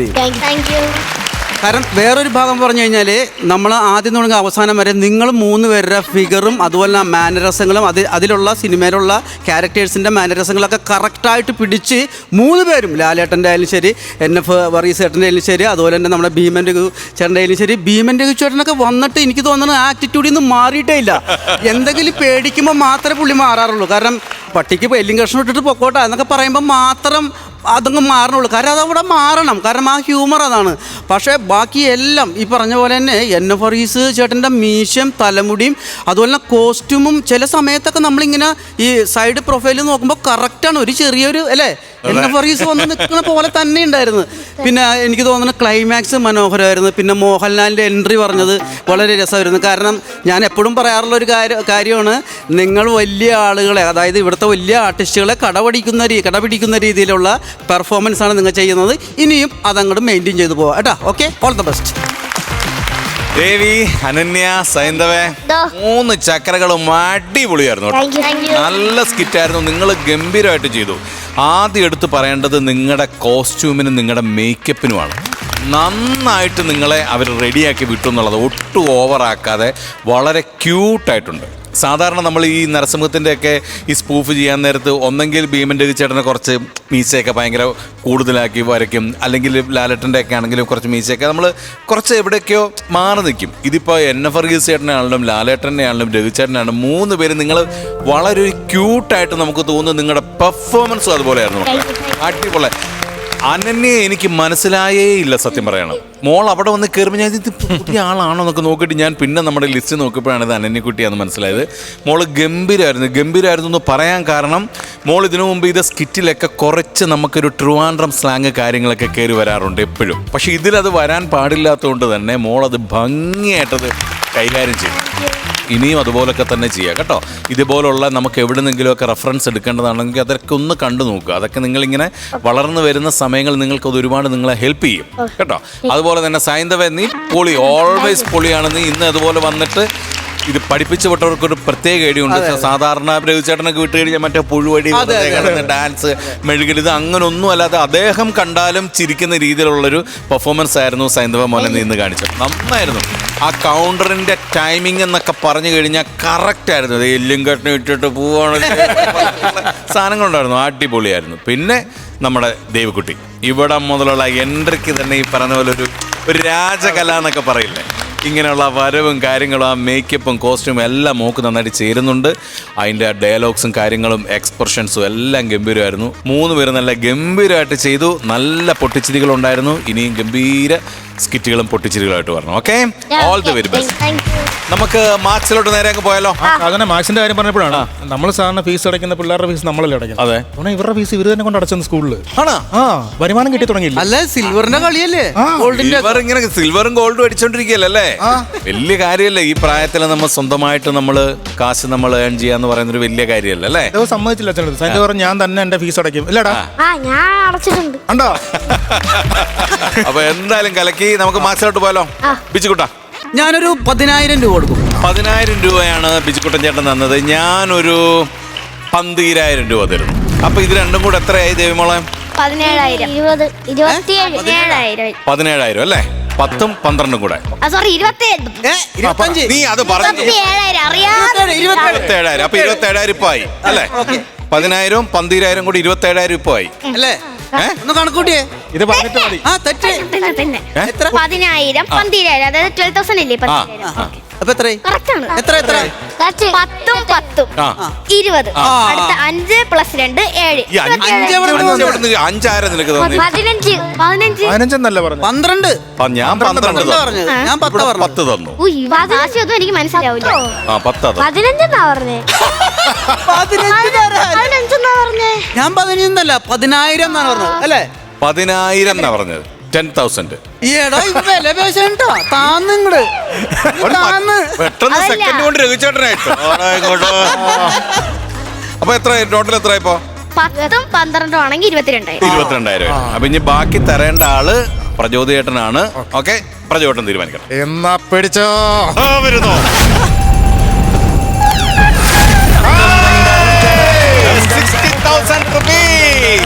കാരണം വേറൊരു ഭാഗം പറഞ്ഞു കഴിഞ്ഞാൽ നമ്മൾ ആദ്യം തുടങ്ങി അവസാനം വരെ നിങ്ങൾ 3 പേരുടെ ഫിഗറും അതുപോലെ മാനരസങ്ങളും അതിലുള്ള സിനിമയിലുള്ള ക്യാരക്ടേഴ്സിൻ്റെ മാനരസങ്ങളൊക്കെ കറക്റ്റായിട്ട് പിടിച്ച് 3 പേരും ലാലേട്ടൻ്റെ ആയാലും ശരി, NF വർഗീസ് ചേട്ടൻ്റെ ആയാലും ശരി, അതുപോലെ തന്നെ നമ്മുടെ ഭീമൻ രഘു ചേട്ടൻ്റെ ആയാലും ശരി. ഭീമൻ രഘു ചേട്ടനൊക്കെ വന്നിട്ട് എനിക്ക് തോന്നുന്നത് ആറ്റിറ്റ്യൂഡിൽ നിന്ന് മാറിയിട്ടേ ഇല്ല. എന്തെങ്കിലും പേടിക്കുമ്പോൾ മാത്രമേ പുള്ളി മാറാറുള്ളൂ. കാരണം പട്ടിക്ക് എല്ലും കഷ്ണം ഇട്ടിട്ട് പൊക്കോട്ടെ എന്നൊക്കെ പറയുമ്പോൾ മാത്രം അതങ്ങ് മാറണുള്ളൂ. കാരണം അതവിടെ മാറണം, കാരണം ആ ഹ്യൂമർ അതാണ്. പക്ഷേ ബാക്കി എല്ലാം ഈ പറഞ്ഞ പോലെ തന്നെ NF വർഗീസ് ചേട്ടൻ്റെ മീശയും തലമുടിയും അതുപോലെ തന്നെ കോസ്റ്റ്യൂമും ചില സമയത്തൊക്കെ നമ്മളിങ്ങനെ ഈ സൈഡ് പ്രൊഫൈലിൽ നോക്കുമ്പോൾ കറക്റ്റാണ്. ഒരു ചെറിയൊരു അല്ലേ NF വർഗീസ് വന്ന് നിൽക്കുന്ന പോലെ തന്നെ ഉണ്ടായിരുന്നു. പിന്നെ എനിക്ക് തോന്നുന്നു ക്ലൈമാക്സ് മനോഹരമായിരുന്നു. പിന്നെ മോഹൻലാലിൻ്റെ എൻട്രി പറഞ്ഞത് വളരെ രസമായിരുന്നു. കാരണം ഞാൻ എപ്പോഴും പറയാറുള്ള ഒരു കാര്യമാണ്, നിങ്ങൾ വലിയ ആളുകളെ, അതായത് ഇവിടുത്തെ വലിയ ആർട്ടിസ്റ്റുകളെ കടപിടിക്കുന്ന രീതിയിലുള്ള പെർഫോമൻസ് ആണ് നിങ്ങൾ ചെയ്യുന്നത്. ഇനിയും അതങ്ങോട്ട് മെയിൻറ്റെയിൻ ചെയ്തു പോവാം കേട്ടോ. Okay, all the best.
Devi, Ananya, സൈന്ധവേ, 3 ചക്രകളും അടിപൊളിയായിരുന്നു. നല്ല സ്കിറ്റായിരുന്നു. നിങ്ങൾ ഗംഭീരമായിട്ട് ചെയ്തു. ആദ്യം എടുത്ത് പറയേണ്ടത് നിങ്ങളുടെ കോസ്റ്റ്യൂമിനും നിങ്ങളുടെ മേക്കപ്പിനുമാണ്. നന്നായിട്ട് നിങ്ങളെ അവർ റെഡിയാക്കി വിട്ടു എന്നുള്ളത് ഒട്ടും ഓവറാക്കാതെ വളരെ ക്യൂട്ടായിട്ടുണ്ട്. സാധാരണ നമ്മൾ ഈ നരസിംഹത്തിൻ്റെയൊക്കെ ഈ സ്പൂഫ് ചെയ്യാൻ നേരത്ത് ഒന്നെങ്കിൽ ഭീമൻ രഘു ചേട്ടനെ കുറച്ച് മീശയൊക്കെ ഭയങ്കര കൂടുതലാക്കി വരയ്ക്കും, അല്ലെങ്കിൽ ലാലേട്ടൻ്റെ ഒക്കെ ആണെങ്കിലും കുറച്ച് മീശയൊക്കെ നമ്മൾ കുറച്ച് എവിടെയൊക്കെയോ മാറി നിൽക്കും. ഇതിപ്പോൾ NF വർഗീസ് ചേട്ടനാണെങ്കിലും ലാലേട്ടൻ്റെ ആണെങ്കിലും രഘു ചേട്ടനാണെങ്കിലും 3 പേര് നിങ്ങൾ വളരെ ഒരു ക്യൂട്ടായിട്ട് നമുക്ക് തോന്നുന്നു. നിങ്ങളുടെ പെർഫോമൻസും അതുപോലെയായിരുന്നു. അടിപൊളി. അനന്യെ എനിക്ക് മനസ്സിലായേ ഇല്ല സത്യം പറയണം. മോൾ അവിടെ വന്ന് കയറുമ്പോൾ ഞാൻ ഇത് പുതിയ ആളാണോ എന്നൊക്കെ നോക്കിയിട്ട് ഞാൻ പിന്നെ നമ്മുടെ ലിസ്റ്റ് നോക്കിയപ്പോഴാണ് ഇത് അനന്യക്കുട്ടിയാണെന്ന് മനസ്സിലായത്. മോള് ഗംഭീരമായിരുന്നു എന്ന് പറയാൻ കാരണം മോൾ ഇതിനു മുമ്പ് ഇത് സ്കിറ്റിലൊക്കെ കുറച്ച് നമുക്കൊരു ട്രിവാൻഡ്രം സ്ലാങ് കാര്യങ്ങളൊക്കെ കയറി വരാറുണ്ട് എപ്പോഴും. പക്ഷെ ഇതിലത് വരാൻ പാടില്ലാത്തതുകൊണ്ട് തന്നെ മോളത് ഭംഗിയായിട്ടത് കൈകാര്യം ചെയ്യും. ഇനിയും അതുപോലൊക്കെ തന്നെ ചെയ്യാം കേട്ടോ. ഇതുപോലുള്ള നമുക്ക് എവിടെ നിന്നെങ്കിലുമൊക്കെ റെഫറൻസ് എടുക്കേണ്ടതാണെങ്കിൽ അതൊക്കെ ഒന്ന് കണ്ടു നോക്കുക. അതൊക്കെ നിങ്ങളിങ്ങനെ വളർന്നു വരുന്ന സമയങ്ങൾ നിങ്ങൾക്കത് ഒരുപാട് നിങ്ങളെ ഹെൽപ്പ് ചെയ്യും കേട്ടോ. അതുപോലെ തന്നെ സൈന്ധവ, നീ പൊളി, ഓൾവേസ് പൊളിയാണ്. നീ ഇന്ന് അതുപോലെ വന്നിട്ട് ഇത് പഠിപ്പിച്ചു വിട്ടവർക്കൊരു പ്രത്യേക ഐഡിയുണ്ട്. സാധാരണ രഘുചേട്ടനൊക്കെ വിട്ട് കഴിഞ്ഞാൽ മറ്റേ പുഴുവടി, ഡാൻസ്, മെഴുകൽ, ഇത് അങ്ങനെ ഒന്നും അല്ലാതെ അദ്ദേഹം കണ്ടാലും ചിരിക്കുന്ന രീതിയിലുള്ളൊരു പെർഫോമൻസ് ആയിരുന്നു സൈന്ധവ മോനെ നീ ഇന്ന് കാണിച്ചത്. നന്നായിരുന്നു. ആ കൗണ്ടറിൻ്റെ ടൈമിംഗ് എന്നൊക്കെ പറഞ്ഞു കഴിഞ്ഞാൽ കറക്റ്റ് ആയിരുന്നു. അത് എല്ലും കെട്ടിന് ഇട്ടിട്ട് പോവാണ് സാധനങ്ങളുണ്ടായിരുന്നു. അടിപൊളിയായിരുന്നു. പിന്നെ നമ്മുടെ ദേവിക്കുട്ടി ഇവിടെ മുതലുള്ള എൻട്രിക്ക് തന്നെ ഈ പറഞ്ഞ പോലെ ഒരു രാജകല എന്നൊക്കെ പറയില്ലേ, ഇങ്ങനെയുള്ള വരവും കാര്യങ്ങളും ആ മേക്കപ്പും കോസ്റ്റ്യൂമും എല്ലാം മോക്ക് നന്നായിട്ട് ചേരുന്നുണ്ട്. അതിൻ്റെ ഡയലോഗ്സും കാര്യങ്ങളും എക്സ്പ്രഷൻസും എല്ലാം ഗംഭീരമായിരുന്നു. 3 പേര് നല്ല ഗംഭീരമായിട്ട് ചെയ്തു. നല്ല പൊട്ടിച്ചിരികളുണ്ടായിരുന്നു. ഇനിയും ഗംഭീര സ്കിറ്റുകളും പൊട്ടിച്ചിരികളായിട്ട് വരണം. Okay, all the very best. നമുക്ക് മാർക്സിലോട്ട് നേരെ അങ്ങ് പോയാലോ?
അങ്ങനെ മാർക്സിന്റെ കാര്യം പറഞ്ഞപ്പോഴാണ് നമ്മൾ സാധാരണ ഫീസ് അടയ്ക്കുന്ന പിള്ളേരുടെ ഫീസ് നമ്മളല്ലേ അടയ്ക്കുന്നത്.
അതെ,
ഇവരുടെ ഫീസ് ഇവർ തന്നെ കൊണ്ട് അടച്ചത് സ്കൂളിൽ.
ആണോ?
വരുമാനം കിട്ടി തുടങ്ങിയില്ല.
അല്ല, സിൽവറിന്റെ കളിയല്ലേ,
ഇങ്ങനെ സിൽവറും ഗോൾഡും അടിച്ചോണ്ടിരിക്കുകയല്ലേ. വലിയ കാര്യമല്ലേ ഈ പ്രായത്തിൽ നമ്മൾ സ്വന്തമായിട്ട് കാശ് നമ്മൾ ഏൺ ചെയ്യാന്ന് പറയുന്നൊരു വലിയ കാര്യമല്ലേ അല്ലേ?
സമ്മതിച്ചില്ല സൈൻ്റെ പറഞ്ഞു ഞാൻ തന്നെ എന്റെ ഫീസ് അടയ്ക്കും. ഇല്ലടാ,
ഞാൻ അടച്ചിട്ടുണ്ട്.
ഉണ്ടോ?
അപ്പൊ എന്തായാലും കലക്കി. നമുക്ക് മാർക്സിലോട്ട് പോയാലോ? ബിജുക്കുട്ടാ,
ഞാനൊരു 10,000 രൂപ കൊടുക്കും.
10,000 രൂപയാണ് ബിജുക്കുട്ടൻ ചേട്ടൻ തന്നത്. ഞാനൊരു 12,000 രൂപ തരുന്നു. അപ്പൊ ഇത് രണ്ടും കൂടെ എത്രയായി ദേവിമോളെ?
17,000, 20, 27,000.
17,000 അല്ലേ? 10ഉം 12ഉം കൂടെ.
സോറി, 27,000.
നീ അത് പറഞ്ഞു. 27,000. അപ്പൊ 27,000 ഇപ്പൊ ആയി അല്ലേ? 10,000ഉം 12,000 കൂടി 27,000 ഇപ്പൊ ആയി
അല്ലേ? ഒന്ന് കണക്കൂട്ടിയേ.
ഇത് പറഞ്ഞിട്ട് മതി.
തെറ്റ്.
പിന്നെ 10,000, 12,000, അതായത് 12,000 അല്ലേ? 10,000.
അപ്പൊ എത്രയായി? എത്ര
10ഉം 10ഉം 20. അടുത്ത 5 + 2 7.
5 നിനക്ക് തോന്നി?
15 എന്നല്ല പറഞ്ഞു.
12.
ഞാൻ 12
പറഞ്ഞത്. ഞാൻ
10 തന്നു.
ഒന്നും എനിക്ക് മനസ്സിലാവില്ല.
10
15 പറഞ്ഞേ. 15 പറഞ്ഞേ.
ഞാൻ 15 എന്നല്ല 10,000 എന്നാണ് പറഞ്ഞത് അല്ലേ?
10,000 എന്നാ പറഞ്ഞത്. 10,000. പെട്ടെന്ന് സെക്കൻഡ് കൊണ്ട് രഘുചേട്ടനായിട്ട്. അപ്പൊ എത്ര ടോട്ടൽ എത്ര ഇപ്പൊ?
10ഉം 12ഉം ആണെങ്കിൽ
22,000. അപ്പൊ ഇനി ബാക്കി തരേണ്ട ആള് പ്രചോദേട്ടനാണ്. ഓക്കെ, പ്രചോദേട്ടൻ തീരുമാനിക്കണം.
എന്നാ പിടിച്ചോ.
വരുന്നു 60,000 rupees.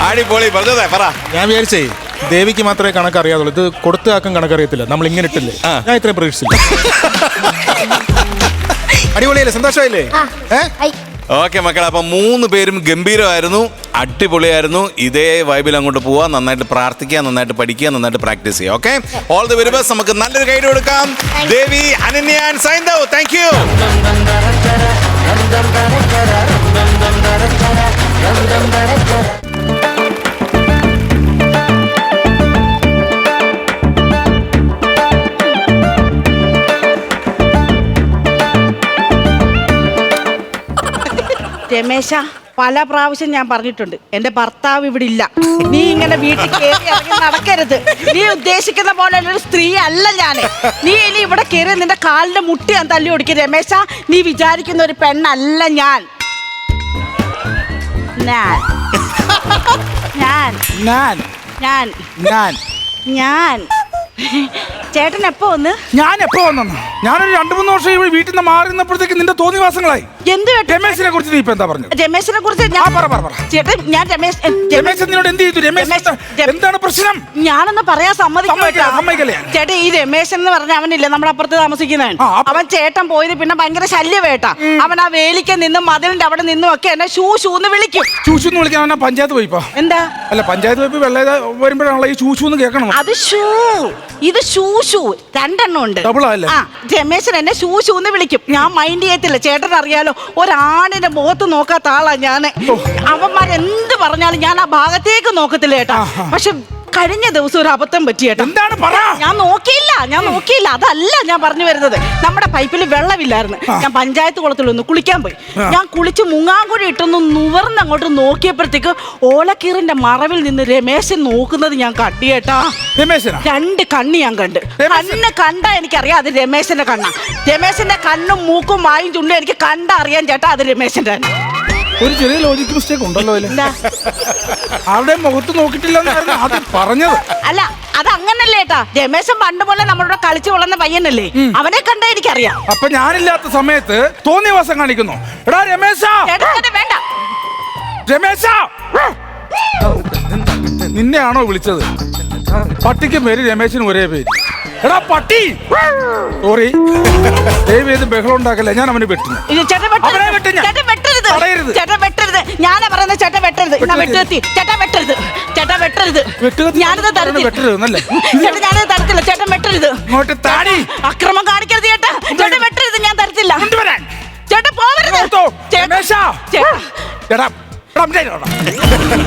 അടിപൊളി. പറഞ്ഞതേ പറ.
ഞാൻ വിചാരിച്ചേ ദേവിക്ക് മാത്രമേ കണക്കറിയാതുള്ളൂ. ഇത് കൊടുത്ത ആക്കും കണക്കറിയത്തില്ല. നമ്മൾ ഇങ്ങനെ ഇട്ടില്ലേ, ഞാൻ ഇത്രയും പ്രതീക്ഷിച്ചില്ല. അടിപൊളിയല്ലേ, സന്തോഷമായില്ലേ?
ഓക്കെ മക്കളെ, അപ്പം 3 പേരും ഗംഭീരമായിരുന്നു, അടിപൊളിയായിരുന്നു. ഇതേ വൈബിൽ അങ്ങോട്ട് പോവാ. നന്നായിട്ട് പ്രാർത്ഥിക്കുക, നന്നായിട്ട് പഠിക്കുക, നന്നായിട്ട് പ്രാക്ടീസ് ചെയ്യുക. Okay, all the very best. നമുക്ക് നല്ലൊരു ഗൈഡ് കൊടുക്കാം. ദേവി, Ananya and സൈന്ധവ്, thank you.
Ramesh, പല പ്രാവശ്യം ഞാൻ പറഞ്ഞിട്ടുണ്ട്, എന്റെ ഭർത്താവ് ഇവിടെ ഇല്ല. നീ ഇങ്ങനെ വീട്ടിൽ കയറി ഇറങ്ങി നടക്കരുത്. നീ ഉദ്ദേശിക്കുന്ന പോലെ ഒരു സ്ത്രീ അല്ല ഞാൻ. നീ ഇനി ഇവിടെ കയറി നിന്റെ കാലിന്റെ മുട്ടി ഞാൻ തല്ലി ഓടിക്കും. രമേശ, നീ വിചാരിക്കുന്ന ഒരു പെണ്ണല്ല ഞാൻ. ഞാൻ ഞാൻ
ഞാൻ
ഞാൻ
ഞാൻ
ഞാൻ ചേട്ടൻ എപ്പോ വന്ന്?
ഞാൻ എപ്പോ വന്നു? ഞാനൊരു 2-3 വർഷം ഇവിടെ വീട്ടിൽ നിന്ന് മാറി നിന്നപ്പോഴത്തേക്ക് നിന്റെ തോന്നിവാസങ്ങളായി.
എന്ത്
രമേശിനെ കുറിച്ച് നീ ഇപ്പൊ എന്താ പറഞ്ഞു?
രമേശിനെ കുറിച്ച് ചേട്ടൻ, ഞാൻ
രമേശ് നിന്നോട് എന്ത് ചെയ്തു? രമേശ് എന്താണ് പ്രശ്നം?
ഞാനൊന്ന് പറയാൻ
സമ്മതിക്കല്ലേ?
ചേട്ടൻ, ഈ രമേശൻ എന്ന് പറഞ്ഞ അവനില്ലേ നമ്മുടെ അപ്പുറത്ത് താമസിക്കുന്നവൻ, അവൻ ചേട്ടൻ പോയത് പിന്നെ ഭയങ്കര ശല്യവേട്ട. അവൻ ആ വേലിക്ക് നിന്നും മതിലിന്റെ അവിടെ നിന്നും ഒക്കെ എന്നെ ഷൂന്ന് വിളിക്കും.
ഷൂന്ന് വിളിക്കാൻ അവനെ പഞ്ചായത്ത് പോയിപ്പോ.
എന്താ?
അല്ല, പഞ്ചായത്ത് പോയപ്പോ വെള്ള വരുമ്പോഴാണല്ലോ ഈ ഷൂന്ന് കേൾക്കണം.
അത് ഷൂ, ഇത് ഷൂ 2 ഉണ്ട്. രമേശൻ എന്നെ ഷൂന്ന് വിളിക്കും. ഞാൻ മൈൻഡ് ചെയ്യത്തില്ല. ചേട്ടൻ അറിയാലോ, ഒരാണിന്റെ മുഖത്ത് നോക്കാത്ത ആളാ ഞാന്. അവന്മാരെന്ത് പറഞ്ഞാലും ഞാൻ ആ ഭാഗത്തേക്ക് നോക്കത്തില്ല ചേട്ടാ. പക്ഷെ കഴിഞ്ഞ ദിവസം ഒരു അബദ്ധം പറ്റിയേട്ടാ. ഞാൻ നോക്കിയില്ല. അതല്ല ഞാൻ പറഞ്ഞു വരുന്നത്. നമ്മുടെ പൈപ്പിൽ വെള്ളമില്ലായിരുന്നു. ഞാൻ പഞ്ചായത്ത് കുളത്തിലൊന്ന് കുളിക്കാൻ പോയി. ഞാൻ കുളിച്ച് മുങ്ങാങ്കുഴി ഇട്ടൊന്ന് നുവർന്ന് അങ്ങോട്ട് നോക്കിയപ്പോഴത്തേക്ക് ഓലക്കീറിന്റെ മറവിൽ നിന്ന് രമേശൻ നോക്കുന്നത് ഞാൻ കണ്ടിയേട്ടാ. 2 കണ്ണ് ഞാൻ കണ്ട്. കണ്ണ് കണ്ടാ എനിക്കറിയാം അത് രമേശന്റെ കണ്ണാ. രമേശന്റെ കണ്ണും മൂക്കും വായും ചുണ്ടും എനിക്ക് കണ്ടറിയാൻ ചേട്ടാ അത് രമേശന്റെ.
ഒരു ചെറിയ ലോജിക് മിസ്റ്റേക്ക് ഉണ്ടല്ലോ. ആരുടെ മുഖത്ത് നോക്കിയിട്ടില്ലെന്നായിരുന്നു അത് പറഞ്ഞത്.
അല്ല, അത് അങ്ങനല്ലേ ഏട്ടാ. രമേശൻ പണ്ട് പോലെ നമ്മളോട് കളിച്ചു വളർന്ന പയ്യനല്ലേ, അവനെ കണ്ടാ എനിക്കറിയാം.
അപ്പൊ ഞാനില്ലാത്ത സമയത്ത് തോന്നിയവാസം കാണിക്കുന്നു. എടാ രമേശ,
വേണ്ട
രമേശ, നിന്നെയാണോ വിളിച്ചത്? പട്ടിക്ക് പേര് രമേശിന് ഒരേ പേര്. എടാ പട്ടി, സോറി, ദയവ് ചെയ്ത് ബഹളം ഉണ്ടാക്കല്ലേ. ഞാൻ അവന് വെട്ടുന്നു.
ഞാനാ പറയുന്നത് ചേട്ടൻ വെട്ടരുത്. ചേട്ടൻ വെട്ടരുത്. ചേട്ടൻ വെട്ടരുത്. ഞാനത് തരത്തില്ല. ചേട്ടൻ വെട്ടരുത്. അക്രമം കാണിക്കരുത് ചേട്ടാ. ചേട്ടൻ വെട്ടരുത്. ഞാൻ തരത്തില്ല. ചേട്ടൻ പോവരുത്.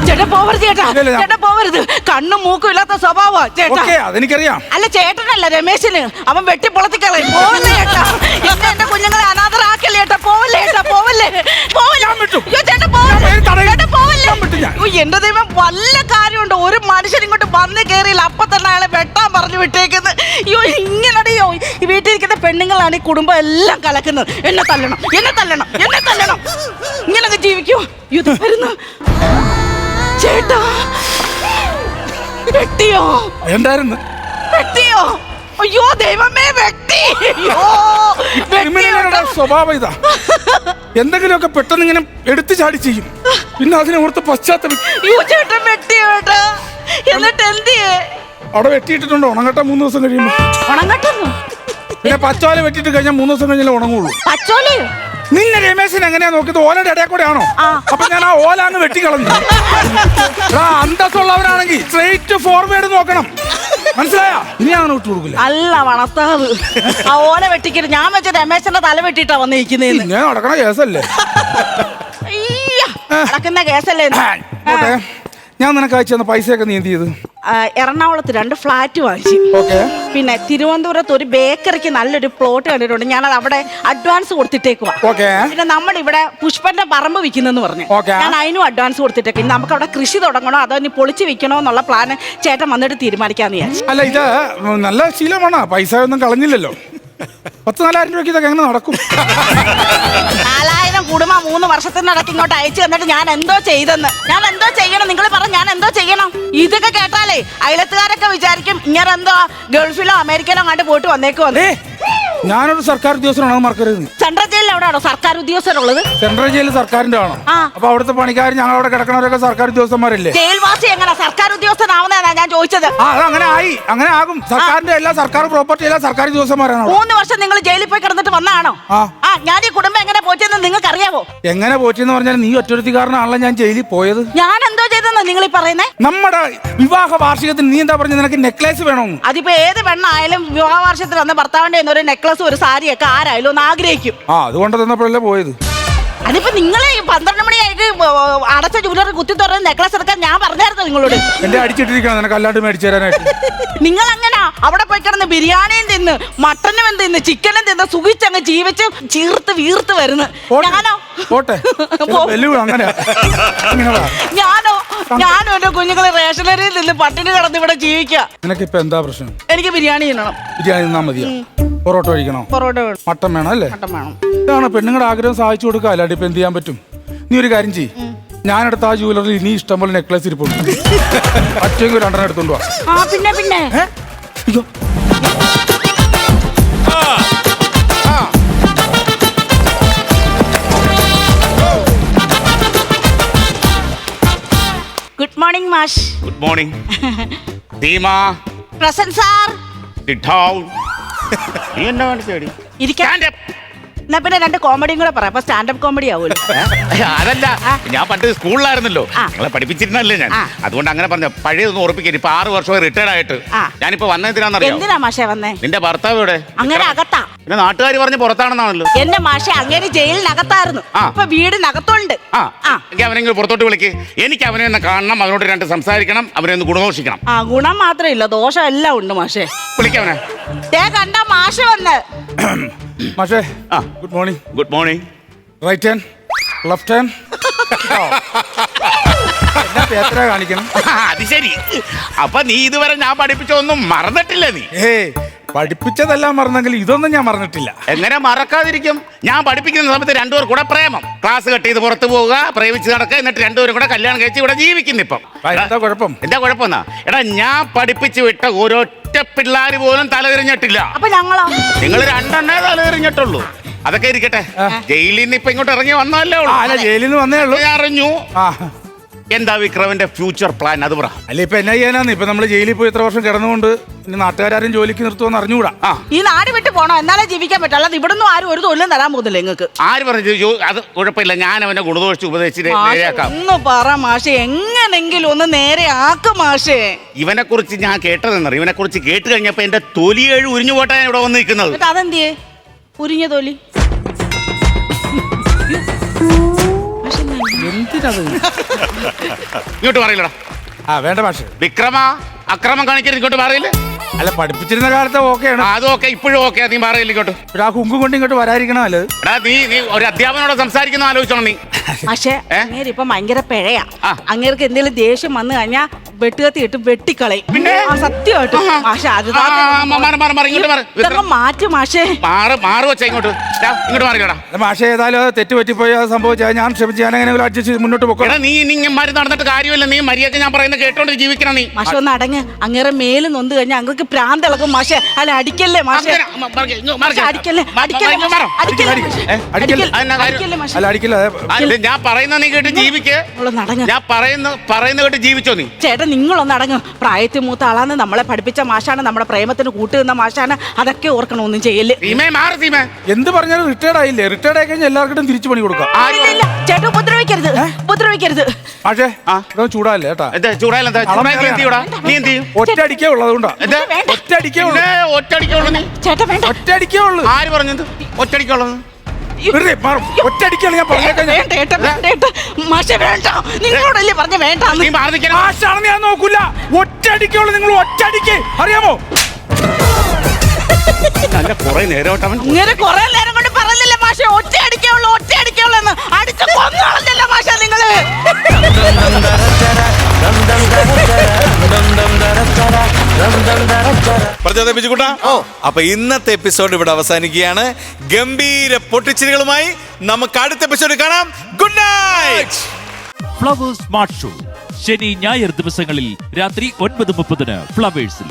ചേട്ടാ പോവരുത് ചേട്ടാ. ചേട്ടാ പോവരുത്. കണ്ണും മൂക്കും ഇല്ലാത്ത സ്വഭാവമാ ചേട്ടാ.
അതെനിക്കറിയാം.
അല്ല, ചേട്ടനല്ല രമേശന്. അവൻ വെട്ടിപ്പൊളത്തിക്കളെ. പോവല്ലേ ചേട്ടാ. എന്റെ കുഞ്ഞുങ്ങളെ അനാഥരാക്കല്ലേ ചേട്ടാ. പോവല്ലേ ചേട്ടാ. പോവല്ലേ. എന്റെ ദൈവം, വല്ല കാര്യമുണ്ടോ? ഒരു മനുഷ്യൻ ഇങ്ങോട്ട് വന്ന് കയറിയില്ല, അപ്പൊ തന്നെ അയാളെ വെട്ടാൻ പറഞ്ഞു വിട്ടേക്കുന്നത്. അയ്യോ, ഇങ്ങനെയോ ഈ വീട്ടിലിരിക്കുന്ന പെണ്ണുങ്ങളാണ് ഈ കുടുംബം എല്ലാം കലക്കുന്നത്. എന്നെ തല്ലണം, എന്നെ തല്ലണം, എന്നെ തല്ലണം. ഇങ്ങനൊക്കെ ജീവിക്കോ? വരുന്നു ചേട്ടാ. വെട്ടിയോ?
എന്തായിരുന്നു?
വെട്ടിയോ? അയ്യോ ദൈവമേ, വെട്ടി.
സ്വഭാവം ഇതാ. എന്തെങ്കിലുമൊക്കെ പെട്ടെന്ന് ഇങ്ങനെ എടുത്തു ചാടി ചെയ്യും. പിന്നെ അതിനെ ഓർത്ത് പശ്ചാത്തലം.
ചേട്ടൻ വെട്ടിയോ ചേട്ടാ? എന്നിട്ട് എന്ത്
അവിടെ വെട്ടിയിട്ടിട്ടുണ്ടോ? ഉണങ്ങട്ട 3 ദിവസം കഴിയുമ്പോ.
ഉണങ്ങട്ടെന്നു?
പിന്നെ പച്ചോല വെട്ടിട്ട് കഴിഞ്ഞാൽ 3 ദിവസം കഴിഞ്ഞാലേ ഉണങ്ങുള്ളൂ.
പച്ചോലയോ?
നിന്നെ രമേശൻ എങ്ങനെയാ നോക്കിയത്? ഓലയുടെ ഇടയിൽ കൂടെ ആണോ? അപ്പൊ ഞാൻ ആ ഓല അങ്ങ് വെട്ടിക്കളഞ്ഞു. അന്തസ്സുള്ളവരാണെങ്കിൽ സ്ട്രേറ്റ് ഫോർവേഡ് നോക്കണം. മനസ്സിലായോ? ഇനി അങ്ങനെ വിട്ടു കൊടുക്കില്ല.
അല്ല വളർത്താവ്, ആ ഓല വെട്ടിക്കരുത്. ഞാൻ വെച്ച രമേശന്റെ തല വെട്ടിട്ടാ വന്നിരിക്കുന്നേന്ന്.
ഞാൻ നടക്കണ കേസല്ലേ?
നടക്കുന്ന കേസല്ലേ?
ഞാൻ നിനക്ക് അയച്ചു തന്ന പൈസയൊക്കെ നീ എന്ത് ചെയ്ത്?
എറണാകുളത്ത് 2 ഫ്ലാറ്റ് വാങ്ങിച്ചു. പിന്നെ തിരുവനന്തപുരത്ത് ഒരു ബേക്കറിക്ക് നല്ലൊരു പ്ലോട്ട് കണ്ടിട്ടുണ്ട്. ഞാനത് അവിടെ അഡ്വാൻസ് കൊടുത്തിട്ടേക്കുവാ. പിന്നെ നമ്മളിവിടെ പുഷ്പന്റെ പറമ്പ് വിൽക്കുന്നെന്ന് പറഞ്ഞു. ഞാൻ അതിനും അഡ്വാൻസ് കൊടുത്തിട്ടേക്ക്. നമുക്ക് അവിടെ കൃഷി തുടങ്ങണോ അതോ ഇനി പൊളിച്ച് വിൽക്കണോ എന്നുള്ള പ്ലാൻ ചേട്ടൻ വന്നിട്ട് തീരുമാനിക്കാന്ന് വിചാരിച്ചു.
അല്ല, ഇത് നല്ല ശീലമാണ്. പൈസ ഒന്നും കളഞ്ഞില്ലല്ലോ. 10,000-4,000 രൂപയ്ക്ക് ഇതൊക്കെ എങ്ങനെ നടക്കും?
4,000 കുടുംബം 3 വർഷത്തിനിടയ്ക്ക് ഇങ്ങോട്ട് അയച്ചു തന്നിട്ട് ഞാൻ എന്തോ ചെയ്തെന്ന്. ഞാൻ എന്തോ ചെയ്യണം? നിങ്ങൾ പറഞ്ഞ ഞാൻ എന്തോ ചെയ്യണം? ഇതൊക്കെ കേട്ടാലേ അയലത്തുകാരൊക്കെ വിചാരിക്കും ഇങ്ങനെ എന്തോ ഗൾഫിലോ അമേരിക്കയിലോ അങ്ങോട്ട് പോയിട്ട് വന്നേക്ക് വന്നേ.
ഞാനൊരു സർക്കാർ ഉദ്യോഗസ്ഥനാണ്, മറക്കരുത്.
സെൻട്രൽ ജയിലിൽ ജയിലിൽ എവിടെയാണോ സർക്കാർ ഉദ്യോഗസ്ഥരുള്ളത്?
സെൻട്രൽ ജയിൽ സർക്കാരിന്റെ ആണോ? അപ്പൊ അവിടുത്തെ പണിക്കാർ ഞങ്ങൾ അവിടെ കിടക്കണവരൊക്കെ സർക്കാർ ഉദ്യോഗസ്ഥന്മാരല്ലേ?
ജയിൽവാസി എങ്ങനെ സർക്കാർ ഉദ്യോഗസ്ഥനാവുന്നതാ ഞാൻ ചോദിച്ചത്.
അങ്ങനെ ആയി, അങ്ങനെ ആകും. സർക്കാരിന്റെ എല്ലാ സർക്കാർ പ്രോപ്പർട്ടി എല്ലാം സർക്കാർ ഉദ്യോഗസ്ഥന്മാരാണ്.
3 വർഷം നിങ്ങൾ ജയിലിൽ പോയി കിടന്നിട്ട് വന്നാണോ? ഞാൻ ഈ കുടുംബം എങ്ങനെ പോറ്റെന്ന് നിങ്ങൾക്ക് അറിയാവോ?
എങ്ങനെ പോറ്റെന്ന് പറഞ്ഞാൽ നീ ഒറ്റൊരുത്തിക്കാരനാണല്ലോ ഞാൻ ജയിലിൽ പോയത്.
ഞാൻ എന്തോ ചെയ്തെന്നാ നിങ്ങൾ ഈ പറയുന്നേ?
നമ്മുടെ വിവാഹ വാർഷികത്തിന് നീ എന്താ പറഞ്ഞത് നിനക്ക് നെക്ലേസ് വേണോ?
അതിപ്പോ ഏത് പെണ്ണായാലും വിവാഹ വാർഷികത്തിൽ വന്ന ഭർത്താവിന്റെ ഒരു നെക്ലസ് ഒരു സാരിയൊക്കെ ആരായാലും ഒന്ന് ആഗ്രഹിക്കും.
അതുകൊണ്ട് തന്നപ്പോഴല്ലേ പോയത്.
അതിപ്പോ നിങ്ങളെ 12 മണിയായിട്ട് അടച്ച ജൂലറി കുത്തി തുറന്ന് നെക്ലസ് എടുക്കാൻ ഞാൻ പറഞ്ഞായിരുന്നു നിങ്ങളോട്.
എന്റെ അടിച്ചിട്ടിരിക്കണം നിനക്ക് അല്ലാണ്ട് മേടിച്ചു തരാനായിട്ട്.
നിങ്ങൾ അങ്ങനാ അവിടെ പോയി കിടന്ന് ബിരിയാണിയും തിന്ന് മട്ടനും തിന്ന് ചിക്കനും തിന്ന് സുഖിച്ചങ്ങ് ജീവിച്ച് ചീർത്ത് വീർത്ത് വരുന്നു. ഞാനോ ഞാനോ എന്റെ കുഞ്ഞുങ്ങളെ റേഷനറിയിൽ നിന്ന് പട്ടിണി കിടന്ന് ഇവിടെ ജീവിക്കുക.
നിനക്ക് ഇപ്പൊ എന്താ പ്രശ്നം?
എനിക്ക് ബിരിയാണി തിന്നണം.
ബിരിയാണി തിന്നാ മതിയോ? പൊറോട്ട കഴിക്കണോ?
പൊറോട്ട വേണം.
മട്ടൻ വേണം അല്ലേ?
മട്ടൻ വേണം.
ഇതാണ് പെണ്ണുങ്ങളുടെ ആഗ്രഹം സാധിച്ചു കൊടുക്കുക. അല്ലാണ്ട് ഇപ്പൊ എന്ത് ചെയ്യാൻ പറ്റും? നീ ഒരു കാര്യം ചെയ്യ്, ഞാനെടുത്ത ആ ജൂവലറിൽ ഇനി ഇഷ്ടംപോലെ നെക്ലേസ് ഇരിപ്പുണ്ട്. പറ്റുമെങ്കിൽ 2 എടുത്തോണ്ട് വാ.
പിന്നെ
അയ്യോ
ഗുഡ് മോർണിംഗ് മാഷ്.
Good morning. Deema
present sir.
Sit down. നീ എന്നാ കാണിച്ചേടി?
ഇരിക്കാൻ. എന്നാ പിന്നെ 2 കോമഡിയും കൂടെ പറയാം. അപ്പൊ സ്റ്റാൻഡപ്പ് കോമഡി ആവുമല്ലോ.
അതല്ല, ഞാൻ പണ്ട് സ്കൂളിലായിരുന്നല്ലോ, നിങ്ങളെ പഠിപ്പിച്ചിരുന്നല്ലേ ഞാൻ. അതുകൊണ്ട് അങ്ങനെ പറഞ്ഞ പഴയതൊന്നും ഉറപ്പിക്കരുത്. ഇപ്പൊ 6 വർഷമായി റിട്ടയർഡ് ആയിട്ട് ഞാനിപ്പോ വന്നെന്തിനാന്നറിയാം?
എന്തിനാ മാഷേ വന്നേ?
നിന്റെ ഭർത്താവ് എവിടെ?
അങ്ങനെ അകത്താ.
പിന്നെ നാട്ടുകാർ പറഞ്ഞ് പുറത്താണെന്നാണല്ലോ.
എന്റെ മാഷെ അങ്ങനെ ജയിലിനകത്തായിരുന്നു. ഇപ്പൊ വീടിനകത്തുണ്ട്.
എനിക്ക് അവനെങ്കിലും പുറത്തോട്ട് വിളിക്ക്. എനിക്ക് അവനെ ഒന്ന് കാണണം, അവനോട് 2 സംസാരിക്കണം, അവനെ ഒന്ന് ഗുണദോഷിക്കണം.
ഗുണം മാത്രമില്ല ദോഷം എല്ലാം ഉണ്ട് മാഷെ.
വിളിക്കവനെ.
കണ്ട മാഷ വന്ന്.
മാഷേ good morning.
Good morning.
Right hand left hand എത്ര കാണിക്കണം?
അത് ശരി. അപ്പൊ നീ ഇതുവരെ ഞാൻ പഠിപ്പിച്ചൊന്നും മറന്നിട്ടില്ല നീ?
പഠിപ്പിച്ചതെല്ലാം മറന്നെങ്കിൽ ഇതൊന്നും ഞാൻ മറന്നിട്ടില്ല.
എങ്ങനെ മറക്കാതിരിക്കും? ഞാൻ പഠിപ്പിക്കുന്ന സമയത്ത് 2 പേർ കൂടെ പ്രേമം, ക്ലാസ് കട്ട് ചെയ്ത് പുറത്തു പോവുക, പ്രേമിച്ച് നടക്കുക, എന്നിട്ട് 2 പേരും കൂടെ കല്യാണം കഴിച്ച് ഇവിടെ ജീവിക്കുന്നു. ഇപ്പം
എന്താ കുഴപ്പം?
എന്താ കുഴപ്പമെന്നാ? എടാ, ഞാൻ പഠിപ്പിച്ചു വിട്ട ഒരൊറ്റ പിള്ളേർ പോലും തലതിരിഞ്ഞിട്ടില്ല. നിങ്ങൾ 2 തലതിരിഞ്ഞിട്ടുള്ളൂ. അതൊക്കെ ഇരിക്കട്ടെ. ജയിലിൽ നിന്ന് ഇപ്പൊ ഇങ്ങോട്ട് ഇറങ്ങി വന്നല്ലേ ഉള്ളൂ.
ജയിലിൽ നിന്ന് വന്നേ ഉള്ളൂ.
ഞാൻ അറിഞ്ഞു. എന്താ വിക്രമിന്റെ ഫ്യൂച്ചർ പ്ലാൻ? അത് പറ.
അല്ല ഇപ്പൊ എന്നാ ചെയ്യാനാന്ന്? ഇപ്പൊ നമ്മള് ജയിലിൽ പോയി ഇത്ര വർഷം കിടന്നുകൊണ്ട് ഇനി നാട്ടുകാരും ജോലിക്ക് നിർത്തുമെന്ന് അറിഞ്ഞുകൂടാ.
ഈ നാട് വിട്ട് പോണോ? എന്നാലേ ജീവിക്കാൻ പറ്റും. അല്ലാതെ ഇവിടുന്ന് ആരും ഒരു തൊഴിലും തരാൻ പോകുന്നില്ല നിങ്ങൾക്ക്.
ആര് പറഞ്ഞു? അത് കുഴപ്പമില്ല, ഞാൻ അവനെ ഗുണദോഷിച്ച് ഉപദേശിച്ച് നേരെയാക്കാം.
ഒന്ന് പറ മാഷെ, എങ്ങനെങ്കിലും ഒന്ന് നേരെ ആക്ക് മാഷേ.
ഇവനെ കുറിച്ച് ഞാൻ കേട്ടതെന്നറിയാം. ഇവനെ കുറിച്ച് കേട്ട് കഴിഞ്ഞപ്പോ എന്റെ തൊലിയേഴ് ഉരിഞ്ഞു പോട്ടാ ഇവിടെ വന്ന് നിൽക്കുന്നത്.
അതെന്തിയേ ഉരിഞ്ഞ തൊലി?
ഇങ്ങോട്ട് പറയില്ലടാ.
വേണ്ട മാഷെ.
വിക്രമ, അക്രമം കാണിക്കരുത്. ഇങ്ങോട്ട് പറയില്ല.
അല്ല പഠിപ്പിച്ചിരുന്ന കാലത്ത് ഓക്കെയാണ്.
അത് ഓക്കെ, ഇപ്പോഴും ഓക്കെ. നീ പറയില്ല ഇങ്ങോട്ട്.
ആ കുങ്കു കൊണ്ട് ഇങ്ങോട്ട് വരാതിരിക്കണം. അല്ലത്
നീ ഒരു അധ്യാപനോട് സംസാരിക്കുന്ന ആലോചിച്ചോണം നീ.
പക്ഷേ അങ്ങേര് ഇപ്പൊ ഭയങ്കര പിഴയാ. അങ്ങേർക്ക് എന്തെങ്കിലും ദേഷ്യം വന്നു കഴിഞ്ഞാൽ വെട്ടുകത്തി ഇട്ട് വെട്ടിക്കളയും. പിന്നെ സത്യമായിട്ടും മാഷെ അത് മാറ്റി മാഷേ.
മാറുവച്ച ഇങ്ങോട്ട് മാറിക്കടാ.
മാഷെ ഏതായാലും തെറ്റ് പറ്റിപ്പോയി സംഭവിച്ചാൽ ഞാൻ ക്ഷമിച്ച് ഞാൻ എങ്ങനെ അഡ്ജസ്റ്റ് ചെയ്ത് മുന്നോട്ട് പോകണം.
നീ ഇങ്ങനെ നടന്നിട്ട് കാര്യമില്ല. നീ മര്യാദ ഞാൻ പറയുന്നത് കേട്ടോണ്ട് ജീവിക്കണം നീ.
മാഷ ഒന്ന് അടങ്ങ്. അങ്ങേറെ മേല് നൊന്ത് കഴിഞ്ഞാൽ അങ്ങക്ക് പ്രാന്തിളക്കും മാഷെ. അല്ല അടിക്കല്ലേ മാഷെ, അടിക്കല്ലേ
ഞാൻ പറയുന്ന നീ കേട്ട് ജീവിക്ക്. ഞാൻ പറയുന്ന കേട്ട് ജീവിച്ചോ നീ?
ചേട്ടൻ നിങ്ങളൊന്ന് അടങ്ങ്. പ്രായത്തിൽ മൂത്ത ആളാണ്, നമ്മളെ പഠിപ്പിച്ച മാഷാണ്, നമ്മുടെ പ്രേമത്തിന് കൂട്ടുനിന്ന മാഷാണ്. അതൊക്കെ ഓർക്കണം. ഒന്നും ചെയ്യല്ലേ.
എന്ത് പറഞ്ഞാലും റിട്ടയർഡ് ആയില്ലേ? റിട്ടയർഡ് ആയി കഴിഞ്ഞാൽ എല്ലാവർക്കും തിരിച്ചു പണി കൊടുക്കാം.
ചേട്ടൻ ഉപദ്രവിക്കരുത്, ഉപദ്രവിക്കരുത്.
പക്ഷേ ചൂടാല്ലേ കേട്ടാ? ഒറ്റ അടിക്കേ ഉള്ളൂ. അതുകൊണ്ടാ ഒറ്റ അടിക്കേ ഉള്ളൂ.
ചേട്ടാ വേണ്ട.
ഒറ്റ അടിക്കേ ഉള്ളൂ.
ആര് പറഞ്ഞത് ഒറ്റ അടിക്കുള്ളത്?
ഒറ്റയടിക്കാണ് ഞാൻ
നിങ്ങളോടല്ലേ പറഞ്ഞ വേണ്ട.
മാഷാണെന്ന് ഞാൻ നോക്കൂല. ഒറ്റയടിക്കുള്ളൂ. നിങ്ങൾ ഒറ്റയടിക്ക് അറിയാമോ?
കൊറേ നേരം
ഇങ്ങനെ കൊറേ നേരം കൊണ്ട് പറഞ്ഞില്ലേ മാഷെ ഒറ്റയടിക്കുള്ളൂ, ഒറ്റയടിക്കുള്ളൂ എന്ന്. അടിച്ച് കൊന്നോളഞ്ഞല്ലോ മാഷ നിങ്ങള്.
അപ്പൊ ഇന്നത്തെ എപ്പിസോഡ് ഇവിടെ അവസാനിക്കുകയാണ്. ഗംഭീര പൊട്ടിച്ചിരികളുമായി നമുക്ക് അടുത്ത എപ്പിസോഡ് കാണാം. Good night.
Flowers smart show ശനി ഞായർ ദിവസങ്ങളിൽ രാത്രി 9:30 ഫ്ലവേഴ്സിൽ.